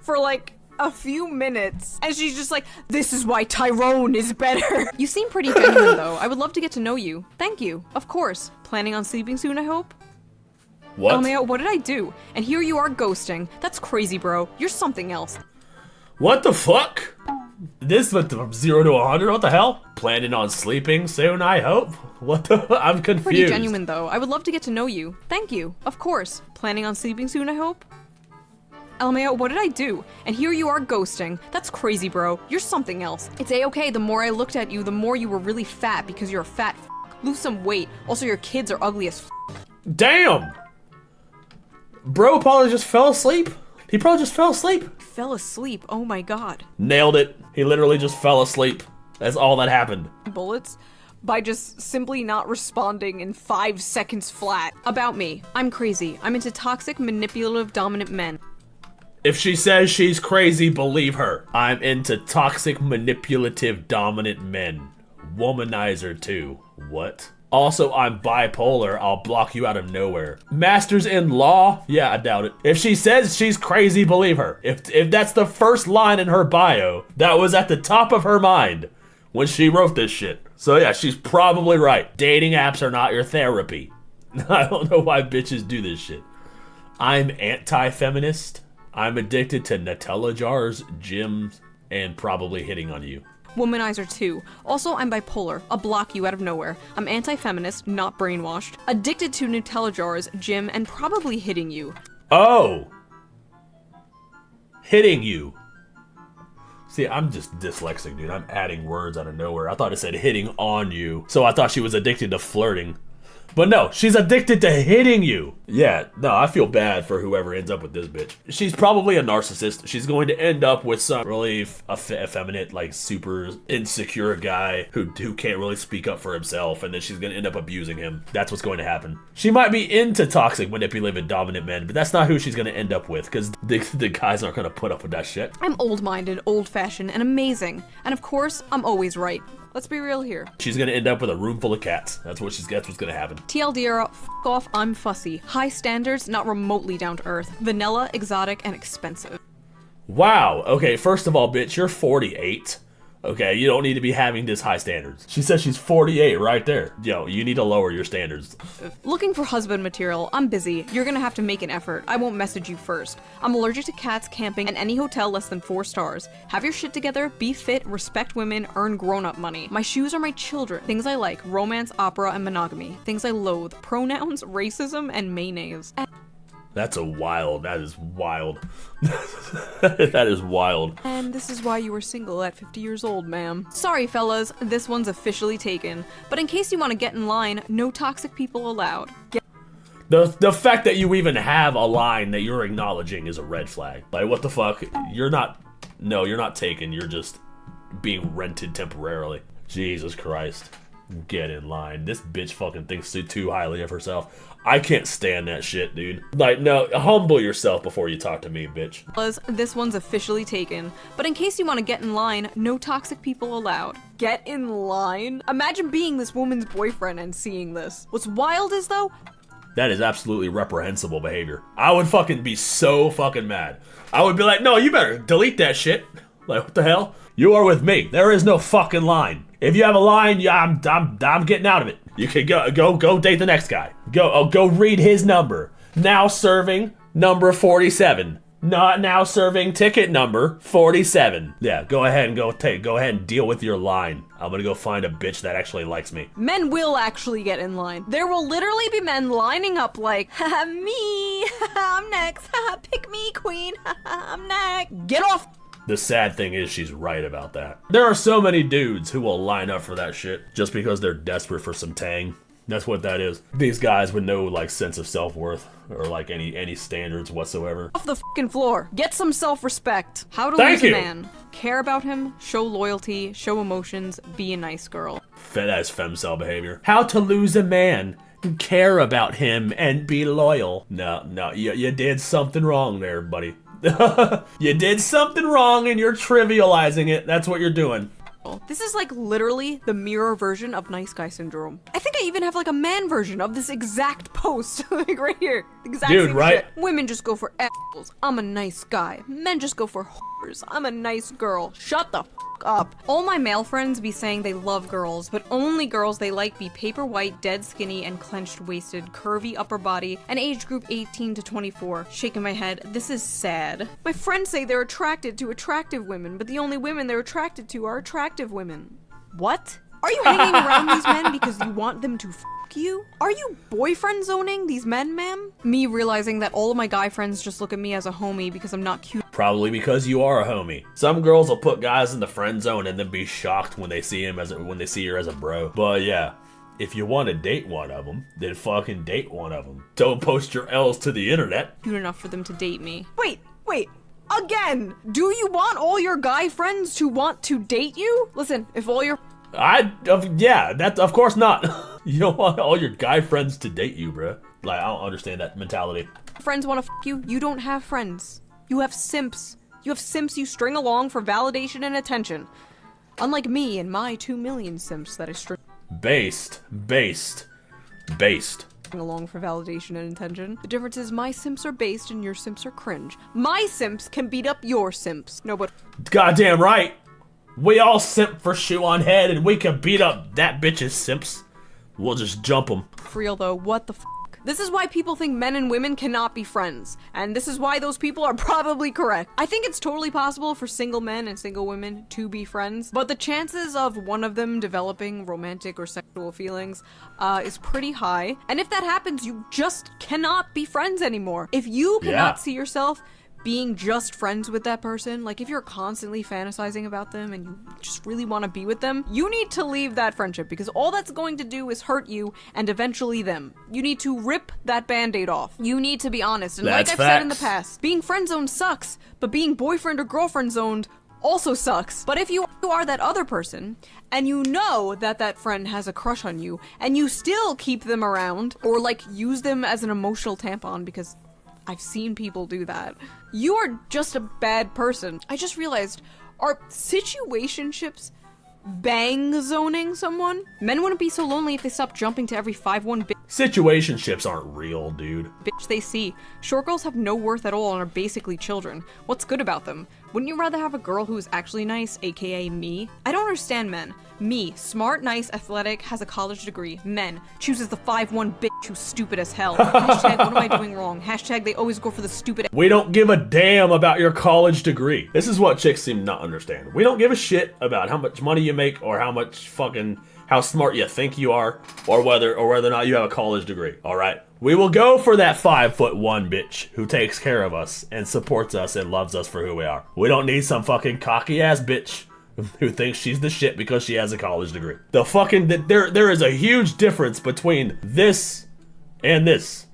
for like a few minutes, and she's just like, this is why Tyrone is better. You seem pretty genuine though. I would love to get to know you. Thank you. Of course. Planning on sleeping soon, I hope? What? LMAO, what did I do? And here you are ghosting. That's crazy, bro. You're something else. What the fuck? This went from 0 to 100? What the hell? Planning on sleeping soon, I hope? What the? I'm confused. Pretty genuine though. I would love to get to know you. Thank you. Of course. Planning on sleeping soon, I hope? LMAO, what did I do? And here you are ghosting. That's crazy, bro. You're something else. It's a-okay. The more I looked at you, the more you were really fat because you're a fat f***. Lose some weight. Also, your kids are ugly as f***. Damn! Bro probably just fell asleep. He probably just fell asleep. Fell asleep. Oh my god. Nailed it. He literally just fell asleep. That's all that happened. Bullets by just simply not responding in 5 seconds flat. About me. I'm crazy. I'm into toxic, manipulative, dominant men. If she says she's crazy, believe her. I'm into toxic, manipulative, dominant men. Womanizer too. What? Also, I'm bipolar. I'll block you out of nowhere. Masters in law? Yeah, I doubt it. If she says she's crazy, believe her. If that's the first line in her bio, that was at the top of her mind when she wrote this shit. So yeah, she's probably right. Dating apps are not your therapy. I don't know why bitches do this shit. I'm anti-feminist. I'm addicted to Nutella jars, gyms, and probably hitting on you. Womanizer too. Also, I'm bipolar. I'll block you out of nowhere. I'm anti-feminist, not brainwashed. Addicted to Nutella jars, gym, and probably hitting you. Oh! Hitting you. See, I'm just dyslexic, dude. I'm adding words out of nowhere. I thought it said hitting on you, so I thought she was addicted to flirting. But no, she's addicted to hitting you. Yeah, no, I feel bad for whoever ends up with this bitch. She's probably a narcissist. She's going to end up with some really effeminate, like super insecure guy who can't really speak up for himself, and then she's going to end up abusing him. That's what's going to happen. She might be into toxic, manipulative, dominant men, but that's not who she's going to end up with, because the guys aren't going to put up with that shit. I'm old-minded, old-fashioned, and amazing. And of course, I'm always right. Let's be real here. She's gonna end up with a room full of cats. That's what's gonna happen. TLDR, f*** off, I'm fussy. High standards, not remotely down to earth. Vanilla, exotic, and expensive. Wow, okay, first of all, bitch, you're 48. Okay, you don't need to be having this high standards. She says she's 48 right there. Yo, you need to lower your standards. Looking for husband material. I'm busy. You're gonna have to make an effort. I won't message you first. I'm allergic to cats, camping, and any hotel less than 4 stars. Have your shit together, be fit, respect women, earn grown-up money. My shoes are my children. Things I like, romance, opera, and monogamy. Things I loathe, pronouns, racism, and mayonnaise. That is wild. That is wild. And this is why you were single at 50 years old, ma'am. Sorry, fellas, this one's officially taken. But in case you want to get in line, no toxic people allowed. The fact that you even have a line that you're acknowledging is a red flag. Like, what the fuck? You're not taken. You're just being rented temporarily. Jesus Christ. Get in line. This bitch fucking thinks too highly of herself. I can't stand that shit, dude. Like, no, humble yourself before you talk to me, bitch. This one's officially taken. But in case you want to get in line, no toxic people allowed. Get in line? Imagine being this woman's boyfriend and seeing this. What's wild is, though, that is absolutely reprehensible behavior. I would fucking be so fucking mad. I would be like, no, you better delete that shit. Like, what the hell? You are with me. There is no fucking line. If you have a line, yeah, I'm getting out of it. You can go date the next guy. Go read his number. Now serving number 47. Not now serving ticket number 47. Yeah, go ahead and deal with your line. I'm gonna go find a bitch that actually likes me. Men will actually get in line. There will literally be men lining up like, haha, me, I'm next, haha, pick me, queen, haha, I'm next. Get off. The sad thing is she's right about that. There are so many dudes who will line up for that shit just because they're desperate for some tang. That's what that is. These guys with no like sense of self-worth or like any standards whatsoever. Off the fucking floor. Get some self-respect. How to Thank lose you. a man. Care about him, show loyalty, show emotions, be a nice girl. That's femcel behavior. How to lose a man. Care about him and be loyal. No, you did something wrong there, buddy. You did something wrong and you're trivializing it. That's what you're doing. This is like literally the mirror version of nice guy syndrome. I think I even have like a man version of this exact post. Like right here. Exact Dude, same right? shit. Women just go for assholes. I'm a nice guy. Men just go for whores. I'm a nice girl. Shut the fuck up. All my male friends be saying they love girls, but only girls they like be paper white, dead skinny, and clenched waisted, curvy upper body, and age group 18 to 24. Shaking my head. This is sad. My friends say they're attracted to attractive women, but the only women they're attracted to are attractive women. What? Are you hanging around these men because you want them to f you? Are you boyfriend zoning these men, ma'am? Me realizing that all of my guy friends just look at me as a homie because I'm not cute. Probably because you are a homie. Some girls will put guys in the friend zone and then be shocked when they see her as a bro. But yeah, if you want to date one of them, then fucking date one of them. Don't post your L's to the internet. Cute enough for them to date me. Wait. Again, do you want all your guy friends to want to date you? Listen, if all your Yeah, that's of course not. You don't want all your guy friends to date you, bruh. Like, I don't understand that mentality. friends want to f you, you don't have friends. You have simps. You have simps you string along for validation and attention. Unlike me and my 2 million simps that I string Based. along for validation and attention. The difference is my simps are based and your simps are cringe. My simps can beat up your simps. No, but Goddamn right. We all simp for shoe on head and we can beat up that bitch's simps. We'll just jump them. for real though, what the f? This is why people think men and women cannot be friends. And this is why those people are probably correct. I think it's totally possible for single men and single women to be friends, but the chances of one of them developing romantic or sexual feelings is pretty high. And if that happens, you just cannot be friends anymore. If you cannot see yourself being just friends with that person, like if you're constantly fantasizing about them and you just really want to be with them, you need to leave that friendship because all that's going to do is hurt you and eventually them. You need to rip that band-aid off. You need to be honest. And That's like I've said in the facts. past, being friend-zoned sucks, but being boyfriend or girlfriend-zoned also sucks. But if you are that other person, and you know that that friend has a crush on you, and you still keep them around, or like use them as an emotional tampon because I've seen people do that. You are just a bad person. I just realized, are situationships bang zoning someone? Men wouldn't be so lonely if they stopped jumping to every 5'1" Situationships aren't real, dude. bitch they see. Short girls have no worth at all and are basically children. What's good about them? Wouldn't you rather have a girl who is actually nice, aka me? I don't understand men. Me, smart, nice, athletic, has a college degree. Men, chooses the 5'1" bitch who's stupid as hell. Hashtag, what am I doing wrong? Hashtag, they always go for the stupid. We don't give a damn about your college degree. This is what chicks seem to not understand. We don't give a shit about how much money you make or how smart you think you are or whether or not you have a college degree. All right. We will go for that 5'1" bitch who takes care of us and supports us and loves us for who we are. We don't need some fucking cocky ass bitch who thinks she's the shit because she has a college degree. There is a huge difference between this and this.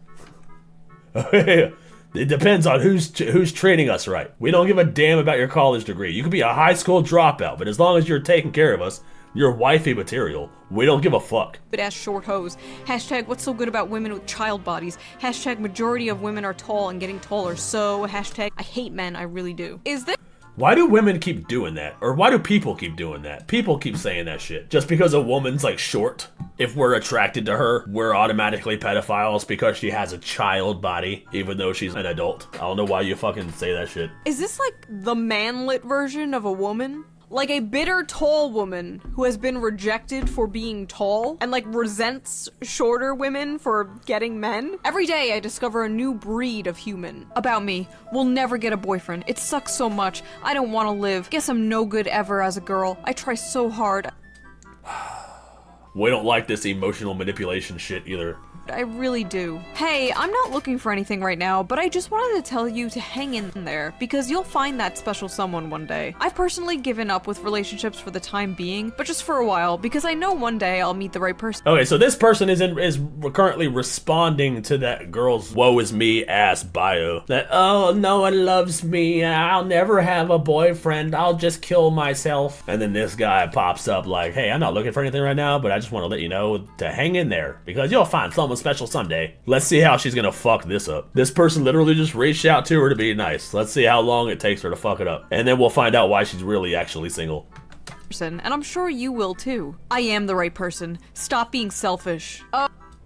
It depends on who's treating us right. We don't give a damn about your college degree. You could be a high school dropout, but as long as you're taking care of us, you're wifey material. We don't give a fuck. Ass short hoes. Hashtag, what's so good about women with child bodies? Hashtag, majority of women are tall and getting taller. So, hashtag, I hate men, I really do. Is this? Why do women keep doing that? Or why do people keep doing that? People keep saying that shit. Just because a woman's like short if we're attracted to her, we're automatically pedophiles because she has a child body, even though she's an adult. I don't know why you fucking say that shit. Is this like the manlit version of a woman? Like a bitter tall woman who has been rejected for being tall and like resents shorter women for getting men? Every day I discover a new breed of human. About me, we'll never get a boyfriend. It sucks so much. I don't want to live. Guess I'm no good ever as a girl. I try so hard. We don't like this emotional manipulation shit either. I really do. Hey, I'm not looking for anything right now, but I just wanted to tell you to hang in there, because you'll find that special someone one day. I've personally given up with relationships for the time being, but just for a while, because I know one day I'll meet the right person. Okay, so this person is currently responding to that girl's woe is me ass bio. That, oh, no one loves me, I'll never have a boyfriend, I'll just kill myself. And then this guy pops up like, hey, I'm not looking for anything right now, but I just want to let you know to hang in there, because you'll find someone special someday. Let's see how she's gonna fuck this up. This person literally just reached out to her to be nice. Let's see how long it takes her to fuck it up. And then we'll find out why she's really actually single. And I'm sure you will too. I am the right person. Stop being selfish.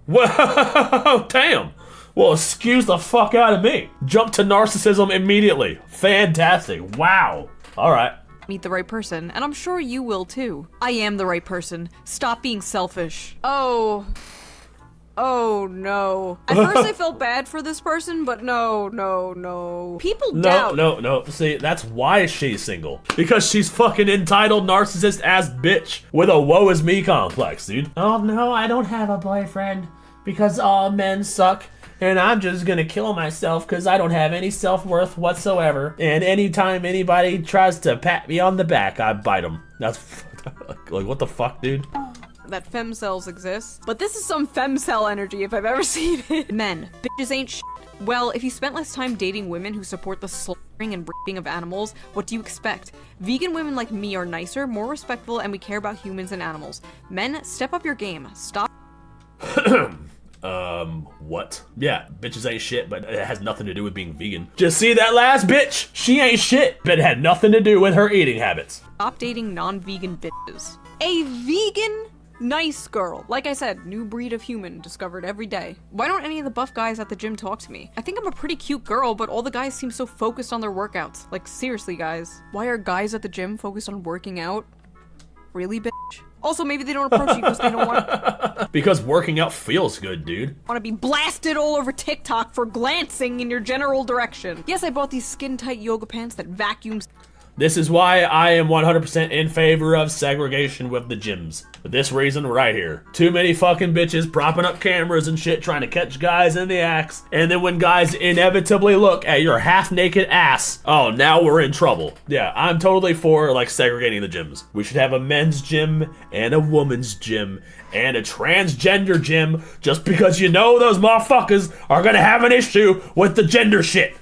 Whoa, damn. Well, excuse the fuck out of me. Jump to narcissism immediately. Fantastic. Wow. All right. Meet the right person, and I'm sure you will too. I am the right person. Stop being selfish. Oh no. At first I felt bad for this person, but no. People doubt. No. See, that's why she's single. Because she's fucking entitled narcissist ass bitch with a woe is me complex, dude. Oh no, I don't have a boyfriend because all men suck. And I'm just gonna kill myself because I don't have any self-worth whatsoever. And anytime anybody tries to pat me on the back, I bite them. That's like, what the fuck, dude? That femcells exist. But this is some femcell energy if I've ever seen it. Men, bitches ain't shit. Well, if you spent less time dating women who support the slaughtering and raping of animals, what do you expect? Vegan women like me are nicer, more respectful, and we care about humans and animals. Men, step up your game. Stop. What? Yeah, bitches ain't shit, but it has nothing to do with being vegan. Just see that last bitch? She ain't shit, but it had nothing to do with her eating habits. Stop dating non-vegan bitches. A vegan nice girl. Like I said, new breed of human discovered every day. Why don't any of the buff guys at the gym talk to me? I think I'm a pretty cute girl, but all the guys seem so focused on their workouts. Like, seriously, guys. Why are guys at the gym focused on working out? Really, bitch? Also, maybe they don't approach you because they don't want Because working out feels good, dude. Want to be blasted all over TikTok for glancing in your general direction. Yes, I bought these skin-tight yoga pants that vacuums. This is why I am 100% in favor of segregation with the gyms. For this reason right here. Too many fucking bitches propping up cameras and shit trying to catch guys in the acts. And then when guys inevitably look at your half-naked ass, oh, now we're in trouble. Yeah, I'm totally for, like, segregating the gyms. We should have a men's gym and a woman's gym and a transgender gym just because you know those motherfuckers are gonna have an issue with the gender shit.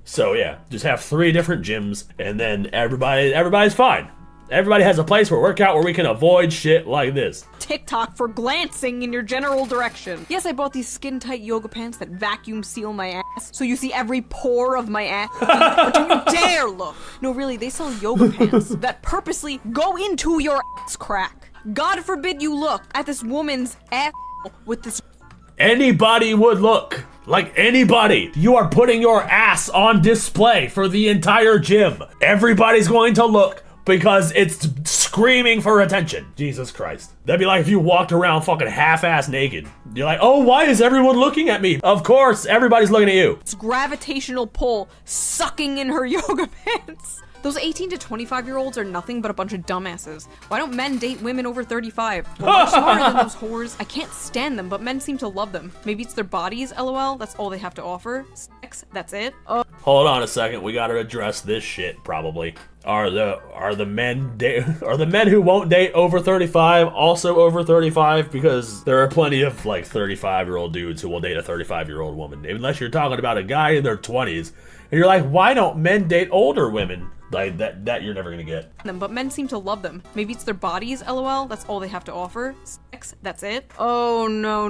So yeah, just have 3 different gyms, and then everybody's fine. Everybody has a place for workout where we can avoid shit like this. TikTok for glancing in your general direction. Yes, I bought these skin-tight yoga pants that vacuum seal my ass, so you see every pore of my ass. But don't you dare look! No, really, they sell yoga pants that purposely go into your ass crack. God forbid you look at this woman's ass with this. Anybody would look. Like anybody. You are putting your ass on display for the entire gym. Everybody's going to look because it's screaming for attention. Jesus Christ. That'd be like if you walked around fucking half-ass naked. You're like, oh, why is everyone looking at me? Of course, everybody's looking at you. It's gravitational pull sucking in her yoga pants. Those 18 to 25-year-olds are nothing but a bunch of dumbasses. Why don't men date women over 35? We're much smarter than those whores. I can't stand them, but men seem to love them. Maybe it's their bodies, lol. That's all they have to offer. Sex, that's it. Hold on a second. We gotta address this shit, probably. Are the men who won't date over 35 also over 35? Because there are plenty of like 35-year-old dudes who will date a 35-year-old woman. Unless you're talking about a guy in their 20s. And you're like, why don't men date older women? Like, that you're never gonna get. But men seem to love them. Maybe it's their bodies, lol. That's all they have to offer. Sex, that's it. Oh, no.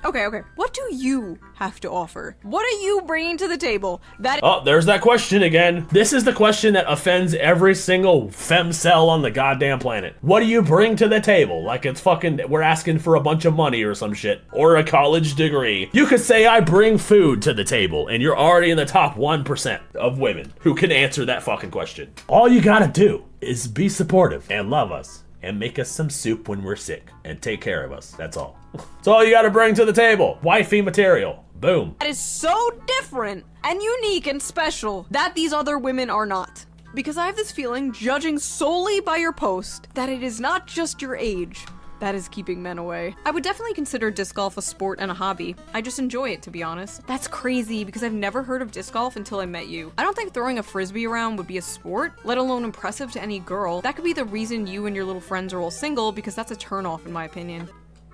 Okay. What do you have to offer? What are you bringing to the table? Oh, there's that question again. This is the question that offends every single femcel on the goddamn planet. What do you bring to the table? Like it's fucking, we're asking for a bunch of money or some shit. Or a college degree. You could say I bring food to the table, and you're already in the top 1% of women who can answer that fucking question. All you gotta do is be supportive and love us and make us some soup when we're sick and take care of us. That's all. That's all you gotta bring to the table. Wifey material. Boom. That is so different and unique and special that these other women are not. Because I have this feeling, judging solely by your post, that it is not just your age that is keeping men away. I would definitely consider disc golf a sport and a hobby. I just enjoy it, to be honest. That's crazy, because I've never heard of disc golf until I met you. I don't think throwing a frisbee around would be a sport, let alone impressive to any girl. That could be the reason you and your little friends are all single, because that's a turnoff in my opinion.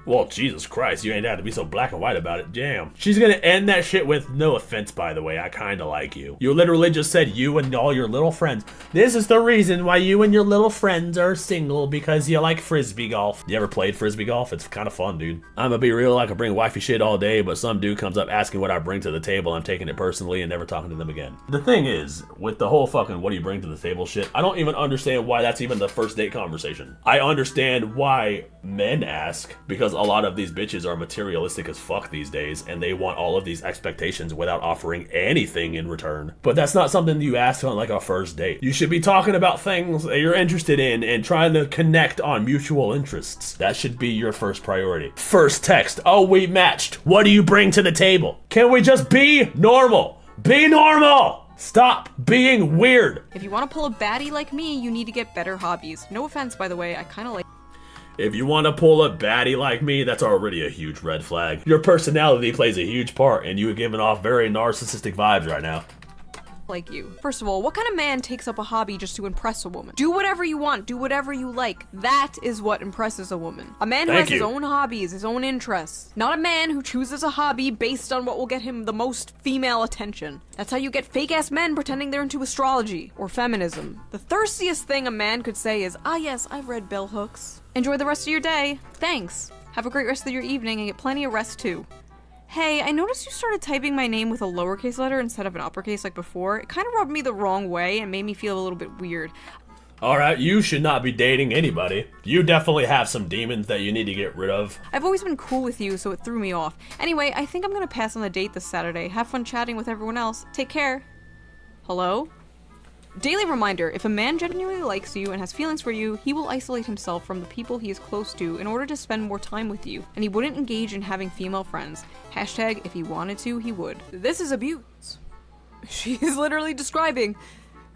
Well, Jesus Christ, you ain't had to be so black and white about it. Damn. She's gonna end that shit with, no offense, by the way, I kinda like you. You literally just said you and all your little friends. This is the reason why you and your little friends are single, because you like frisbee golf. You ever played frisbee golf? It's kind of fun, dude. I'm gonna be real, I could bring wifey shit all day, but some dude comes up asking what I bring to the table, I'm taking it personally and never talking to them again. The thing is, with the whole fucking what do you bring to the table shit, I don't even understand why that's even the first date conversation. I understand why men ask, because a lot of these bitches are materialistic as fuck these days, and they want all of these expectations without offering anything in return. But that's not something you ask on like a first date. You should be talking about things that you're interested in and trying to connect on mutual interests. That should be your first priority. First text, oh, we matched. What do you bring to the table? Can we just be normal? Be normal! Stop being weird. If you want to pull a baddie like me, you need to get better hobbies. No offense, by the way, I kind of like... If you want to pull a baddie like me, that's already a huge red flag. Your personality plays a huge part, and you are giving off very narcissistic vibes right now. Like you. First of all, what kind of man takes up a hobby just to impress a woman? Do whatever you want, do whatever you like. That is what impresses a woman. A man who has his own hobbies, his own interests. Not a man who chooses a hobby based on what will get him the most female attention. That's how you get fake-ass men pretending they're into astrology or feminism. The thirstiest thing a man could say is, ah yes, I've read bell hooks. Enjoy the rest of your day. Thanks. Have a great rest of your evening and get plenty of rest too. Hey, I noticed you started typing my name with a lowercase letter instead of an uppercase like before. It kind of rubbed me the wrong way and made me feel a little bit weird. Alright, you should not be dating anybody. You definitely have some demons that you need to get rid of. I've always been cool with you, so it threw me off. Anyway, I think I'm gonna pass on the date this Saturday. Have fun chatting with everyone else. Take care. Hello? Daily reminder, if a man genuinely likes you and has feelings for you, he will isolate himself from the people he is close to in order to spend more time with you, and he wouldn't engage in having female friends. Hashtag, if he wanted to, he would. This is abuse. She is literally describing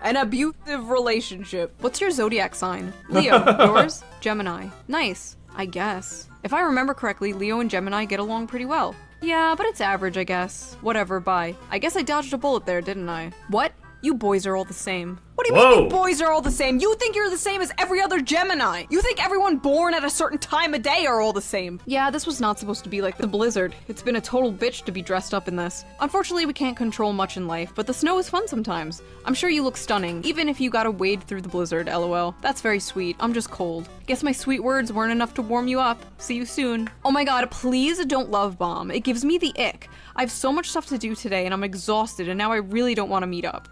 an abusive relationship. What's your zodiac sign? Leo. Yours? Gemini. Nice, I guess. If I remember correctly, Leo and Gemini get along pretty well. Yeah, but it's average, I guess. Whatever, bye. I guess I dodged a bullet there, didn't I? What? You boys are all the same. What do you mean you boys are all the same? You think you're the same as every other Gemini. You think everyone born at a certain time of day are all the same. Yeah, this was not supposed to be like the blizzard. It's been a total bitch to be dressed up in this. Unfortunately, we can't control much in life, but the snow is fun sometimes. I'm sure you look stunning, even if you gotta wade through the blizzard, lol. That's very sweet. I'm just cold. Guess my sweet words weren't enough to warm you up. See you soon. Oh my god, please don't love bomb. It gives me the ick. I have so much stuff to do today and I'm exhausted and now I really don't want to meet up.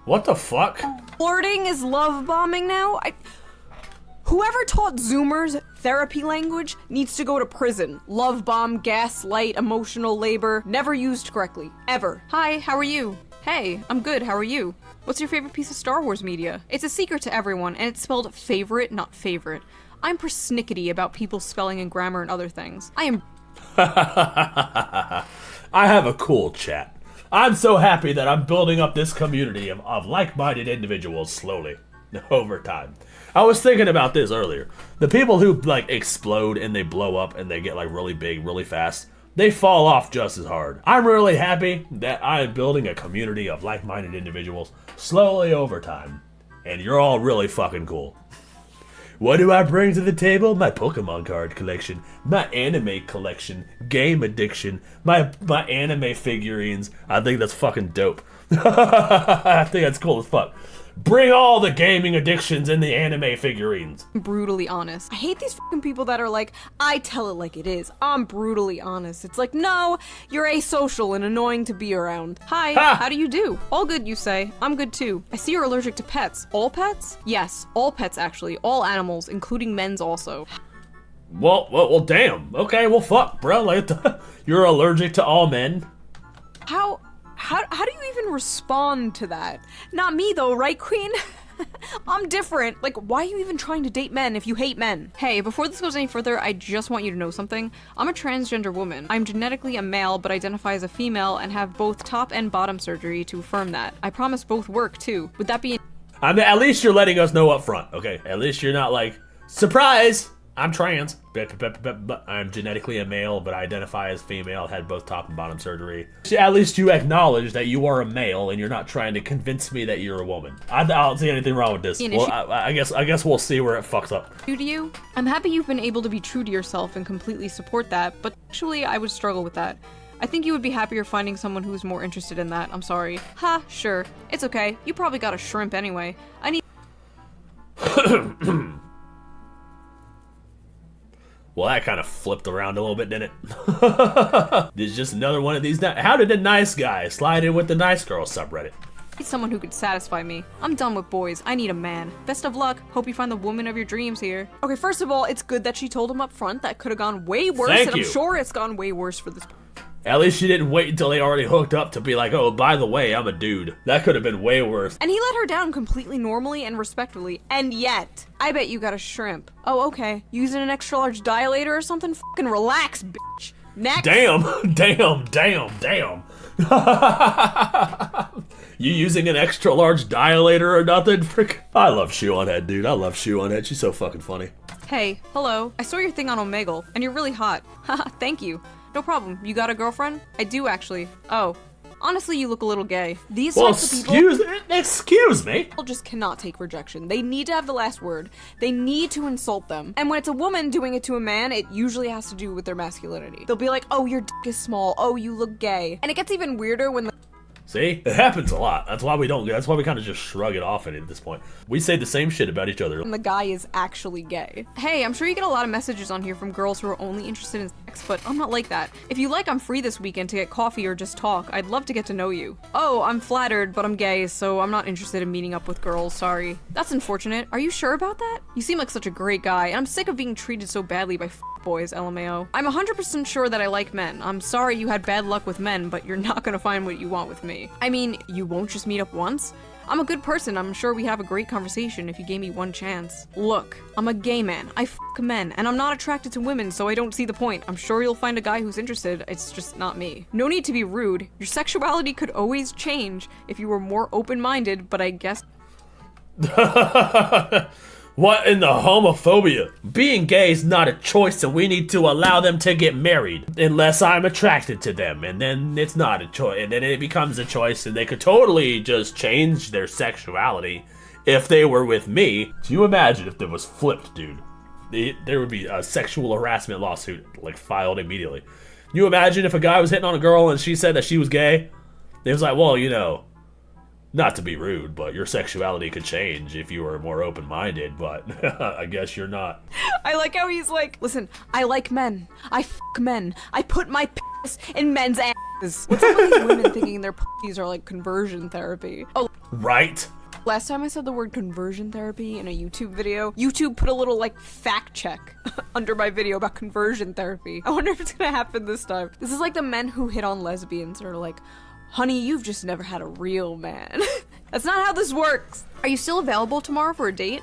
What the fuck? Flirting is love bombing now? Whoever taught Zoomers therapy language needs to go to prison. Love bomb, gaslight, emotional labor, never used correctly. Ever. Hi, how are you? Hey, I'm good, how are you? What's your favorite piece of Star Wars media? It's a secret to everyone, and it's spelled favorite, not favorite. I'm persnickety about people's spelling and grammar and other things. I am... I have a cool chat. I'm so happy that I'm building up this community of like-minded individuals slowly, over time. I was thinking about this earlier. The people who like explode and they blow up and they get like really big really fast, they fall off just as hard. I'm really happy that I'm building a community of like-minded individuals slowly over time. And you're all really fucking cool. What do I bring to the table? My Pokemon card collection, my anime collection, game addiction, my anime figurines. I think that's fucking dope. I think that's cool as fuck. Bring all the gaming addictions and the anime figurines. Brutally honest. I hate these fucking people that are like, I tell it like it is. I'm brutally honest. It's like, no, you're asocial and annoying to be around. Hi, how do you do? All good, you say. I'm good too. I see you're allergic to pets. All pets? Yes, all pets actually. All animals, including men's also. Well, damn. Okay, well, fuck, bro. Like, you're allergic to all men? How do you even respond to that? Not me though, right, queen? I'm different. Like, why are you even trying to date men if you hate men? Hey, before this goes any further, I just want you to know something. I'm a transgender woman. I'm genetically a male, but identify as a female and have both top and bottom surgery to affirm that. I promise both work, too. Would that be... I mean, at least you're letting us know up front, okay? At least you're not like, surprise! I'm trans. I'm genetically a male, but I identify as female. Had both top and bottom surgery. At least you acknowledge that you are a male, and you're not trying to convince me that you're a woman. I don't see anything wrong with this. Well, I guess we'll see where it fucks up. To you, I'm happy you've been able to be true to yourself and completely support that, but actually, I would struggle with that. I think you would be happier finding someone who's more interested in that. I'm sorry. Ha, sure. It's okay. You probably got a shrimp anyway. I need. Well, that kind of flipped around a little bit, didn't it? There's just another one of these. How did the nice guy slide in with the nice girl subreddit? Need someone who could satisfy me. I'm done with boys. I need a man. Best of luck. Hope you find the woman of your dreams here. Okay, first of all, it's good that she told him up front. That could have gone way worse, Thank and you. I'm sure it's gone way worse for this. At least she didn't wait until they already hooked up to be like, oh, by the way, I'm a dude. That could have been way worse. And he let her down completely normally and respectfully, and yet, I bet you got a shrimp. Oh, okay. Using an extra large dilator or something? Fucking relax, bitch. Next. Damn. You using an extra large dilator or nothing? I love Shoe on Head, dude. I love Shoe on Head. She's so fucking funny. Hey, hello. I saw your thing on Omegle, and you're really hot. Haha, thank you. No problem. You got a girlfriend? I do, actually. Oh. Honestly, you look a little gay. These types of people... Excuse me? People just cannot take rejection. They need to have the last word. They need to insult them. And when it's a woman doing it to a man, it usually has to do with their masculinity. They'll be like, oh, your dick is small. Oh, you look gay. And it gets even weirder when the... See? It happens a lot. That's why we kind of just shrug it off at this point. We say the same shit about each other. And the guy is actually gay. Hey, I'm sure you get a lot of messages on here from girls who are only interested in sex, but I'm not like that. If you like, I'm free this weekend to get coffee or just talk. I'd love to get to know you. Oh, I'm flattered, but I'm gay, so I'm not interested in meeting up with girls, sorry. That's unfortunate. Are you sure about that? You seem like such a great guy, and I'm sick of being treated so badly by boys, LMAO. I'm 100% sure that I like men. I'm sorry you had bad luck with men, but you're not gonna find what you want with me. I mean, you won't just meet up once? I'm a good person. I'm sure we'd have a great conversation if you gave me one chance. Look, I'm a gay man. I f*** men, and I'm not attracted to women, so I don't see the point. I'm sure you'll find a guy who's interested. It's just not me. No need to be rude. Your sexuality could always change if you were more open-minded, but I guess... What in the homophobia? Being gay is not a choice and we need to allow them to get married. Unless I'm attracted to them, and then it's not a choice, and then it becomes a choice, and they could totally just change their sexuality if they were with me. Can you imagine if it was flipped, dude? There would be a sexual harassment lawsuit, like, filed immediately. Can you imagine if a guy was hitting on a girl and she said that she was gay? It was like, well, you know, not to be rude, but your sexuality could change if you were more open-minded, but I guess you're not. I like how he's like, listen, I like men. I f*** men. I put my piss in men's asses. What's up with these women thinking their pussies are like conversion therapy? Oh, right? Last time I said the word conversion therapy in a YouTube video, YouTube put a little like fact check under my video about conversion therapy. I wonder if it's gonna happen this time. This is like the men who hit on lesbians or like, honey, you've just never had a real man. That's not how this works. Are you still available tomorrow for a date?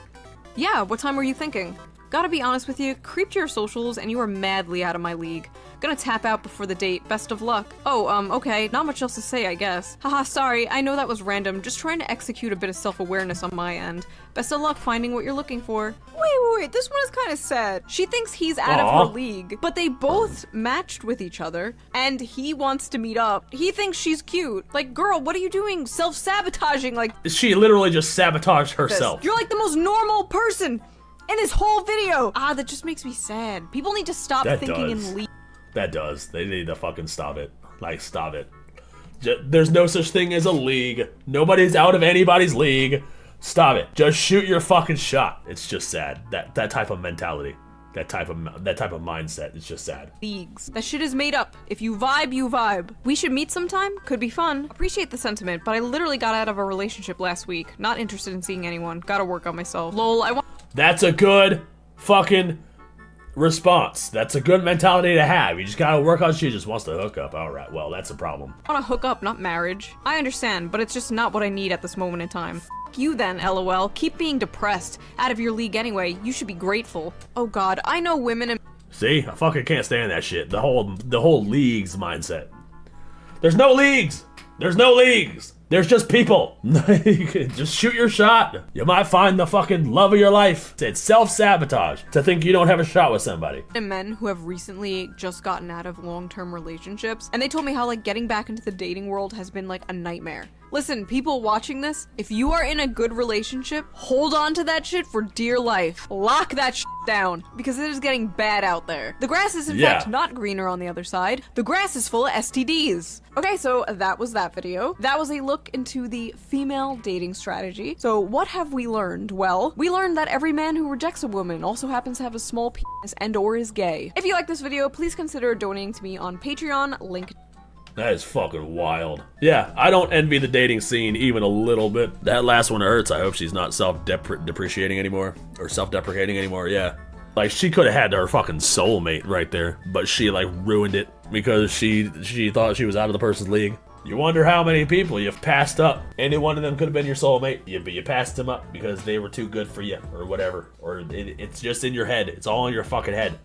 Yeah, what time were you thinking? Gotta be honest with you, creeped your socials and you are madly out of my league. Gonna tap out before the date, best of luck. Oh, okay, not much else to say, I guess. Haha, sorry, I know that was random, just trying to execute a bit of self-awareness on my end. Best of luck finding what you're looking for. Wait, this one is kind of sad. She thinks he's out of her league, but they both matched with each other, and he wants to meet up. He thinks she's cute. Like, girl, what are you doing? Self-sabotaging, like... She literally just sabotaged herself. You're like the most normal person in this whole video. Ah, that just makes me sad. People need to stop thinking in league. That does. They need to fucking stop it. Like, stop it. There's no such thing as a league. Nobody's out of anybody's league. Stop it. Just shoot your fucking shot. It's just sad. That type of mentality. That type of mindset. It's just sad. Leagues. That shit is made up. If you vibe, you vibe. We should meet sometime. Could be fun. Appreciate the sentiment, but I literally got out of a relationship last week. Not interested in seeing anyone. Gotta work on myself. Lol, I want. That's a good fucking response. That's a good mentality to have. You just gotta work on. She just wants to hook up. All right. Well, that's a problem. I want to hook up, not marriage. I understand, but it's just not what I need at this moment in time. You then, LOL. Keep being depressed. Out of your league anyway. You should be grateful. Oh god, I know women and— See? I fucking can't stand that shit. The whole leagues mindset. There's no leagues! There's no leagues! There's just people. Just shoot your shot. You might find the fucking love of your life. It's self-sabotage to think you don't have a shot with somebody. And men who have recently just gotten out of long-term relationships, and they told me how like getting back into the dating world has been like a nightmare. Listen, people watching this, if you are in a good relationship, hold on to that shit for dear life. Lock that shit down, because it is getting bad out there. The grass is in fact not greener on the other side. The grass is full of STDs. Okay, so that was that video. That was a look into the female dating strategy. So what have we learned? Well, we learned that every man who rejects a woman also happens to have a small penis and or is gay. If you like this video, please consider donating to me on Patreon, link. That is fucking wild. Yeah, I don't envy the dating scene even a little bit. That last one hurts. I hope she's not self-depreciating anymore. Or self-deprecating anymore, yeah. Like, she could have had her fucking soulmate right there. But she, like, ruined it because she thought she was out of the person's league. You wonder how many people you've passed up. Any one of them could have been your soulmate, but you passed them up because they were too good for you, or whatever. Or it's just in your head. It's all in your fucking head.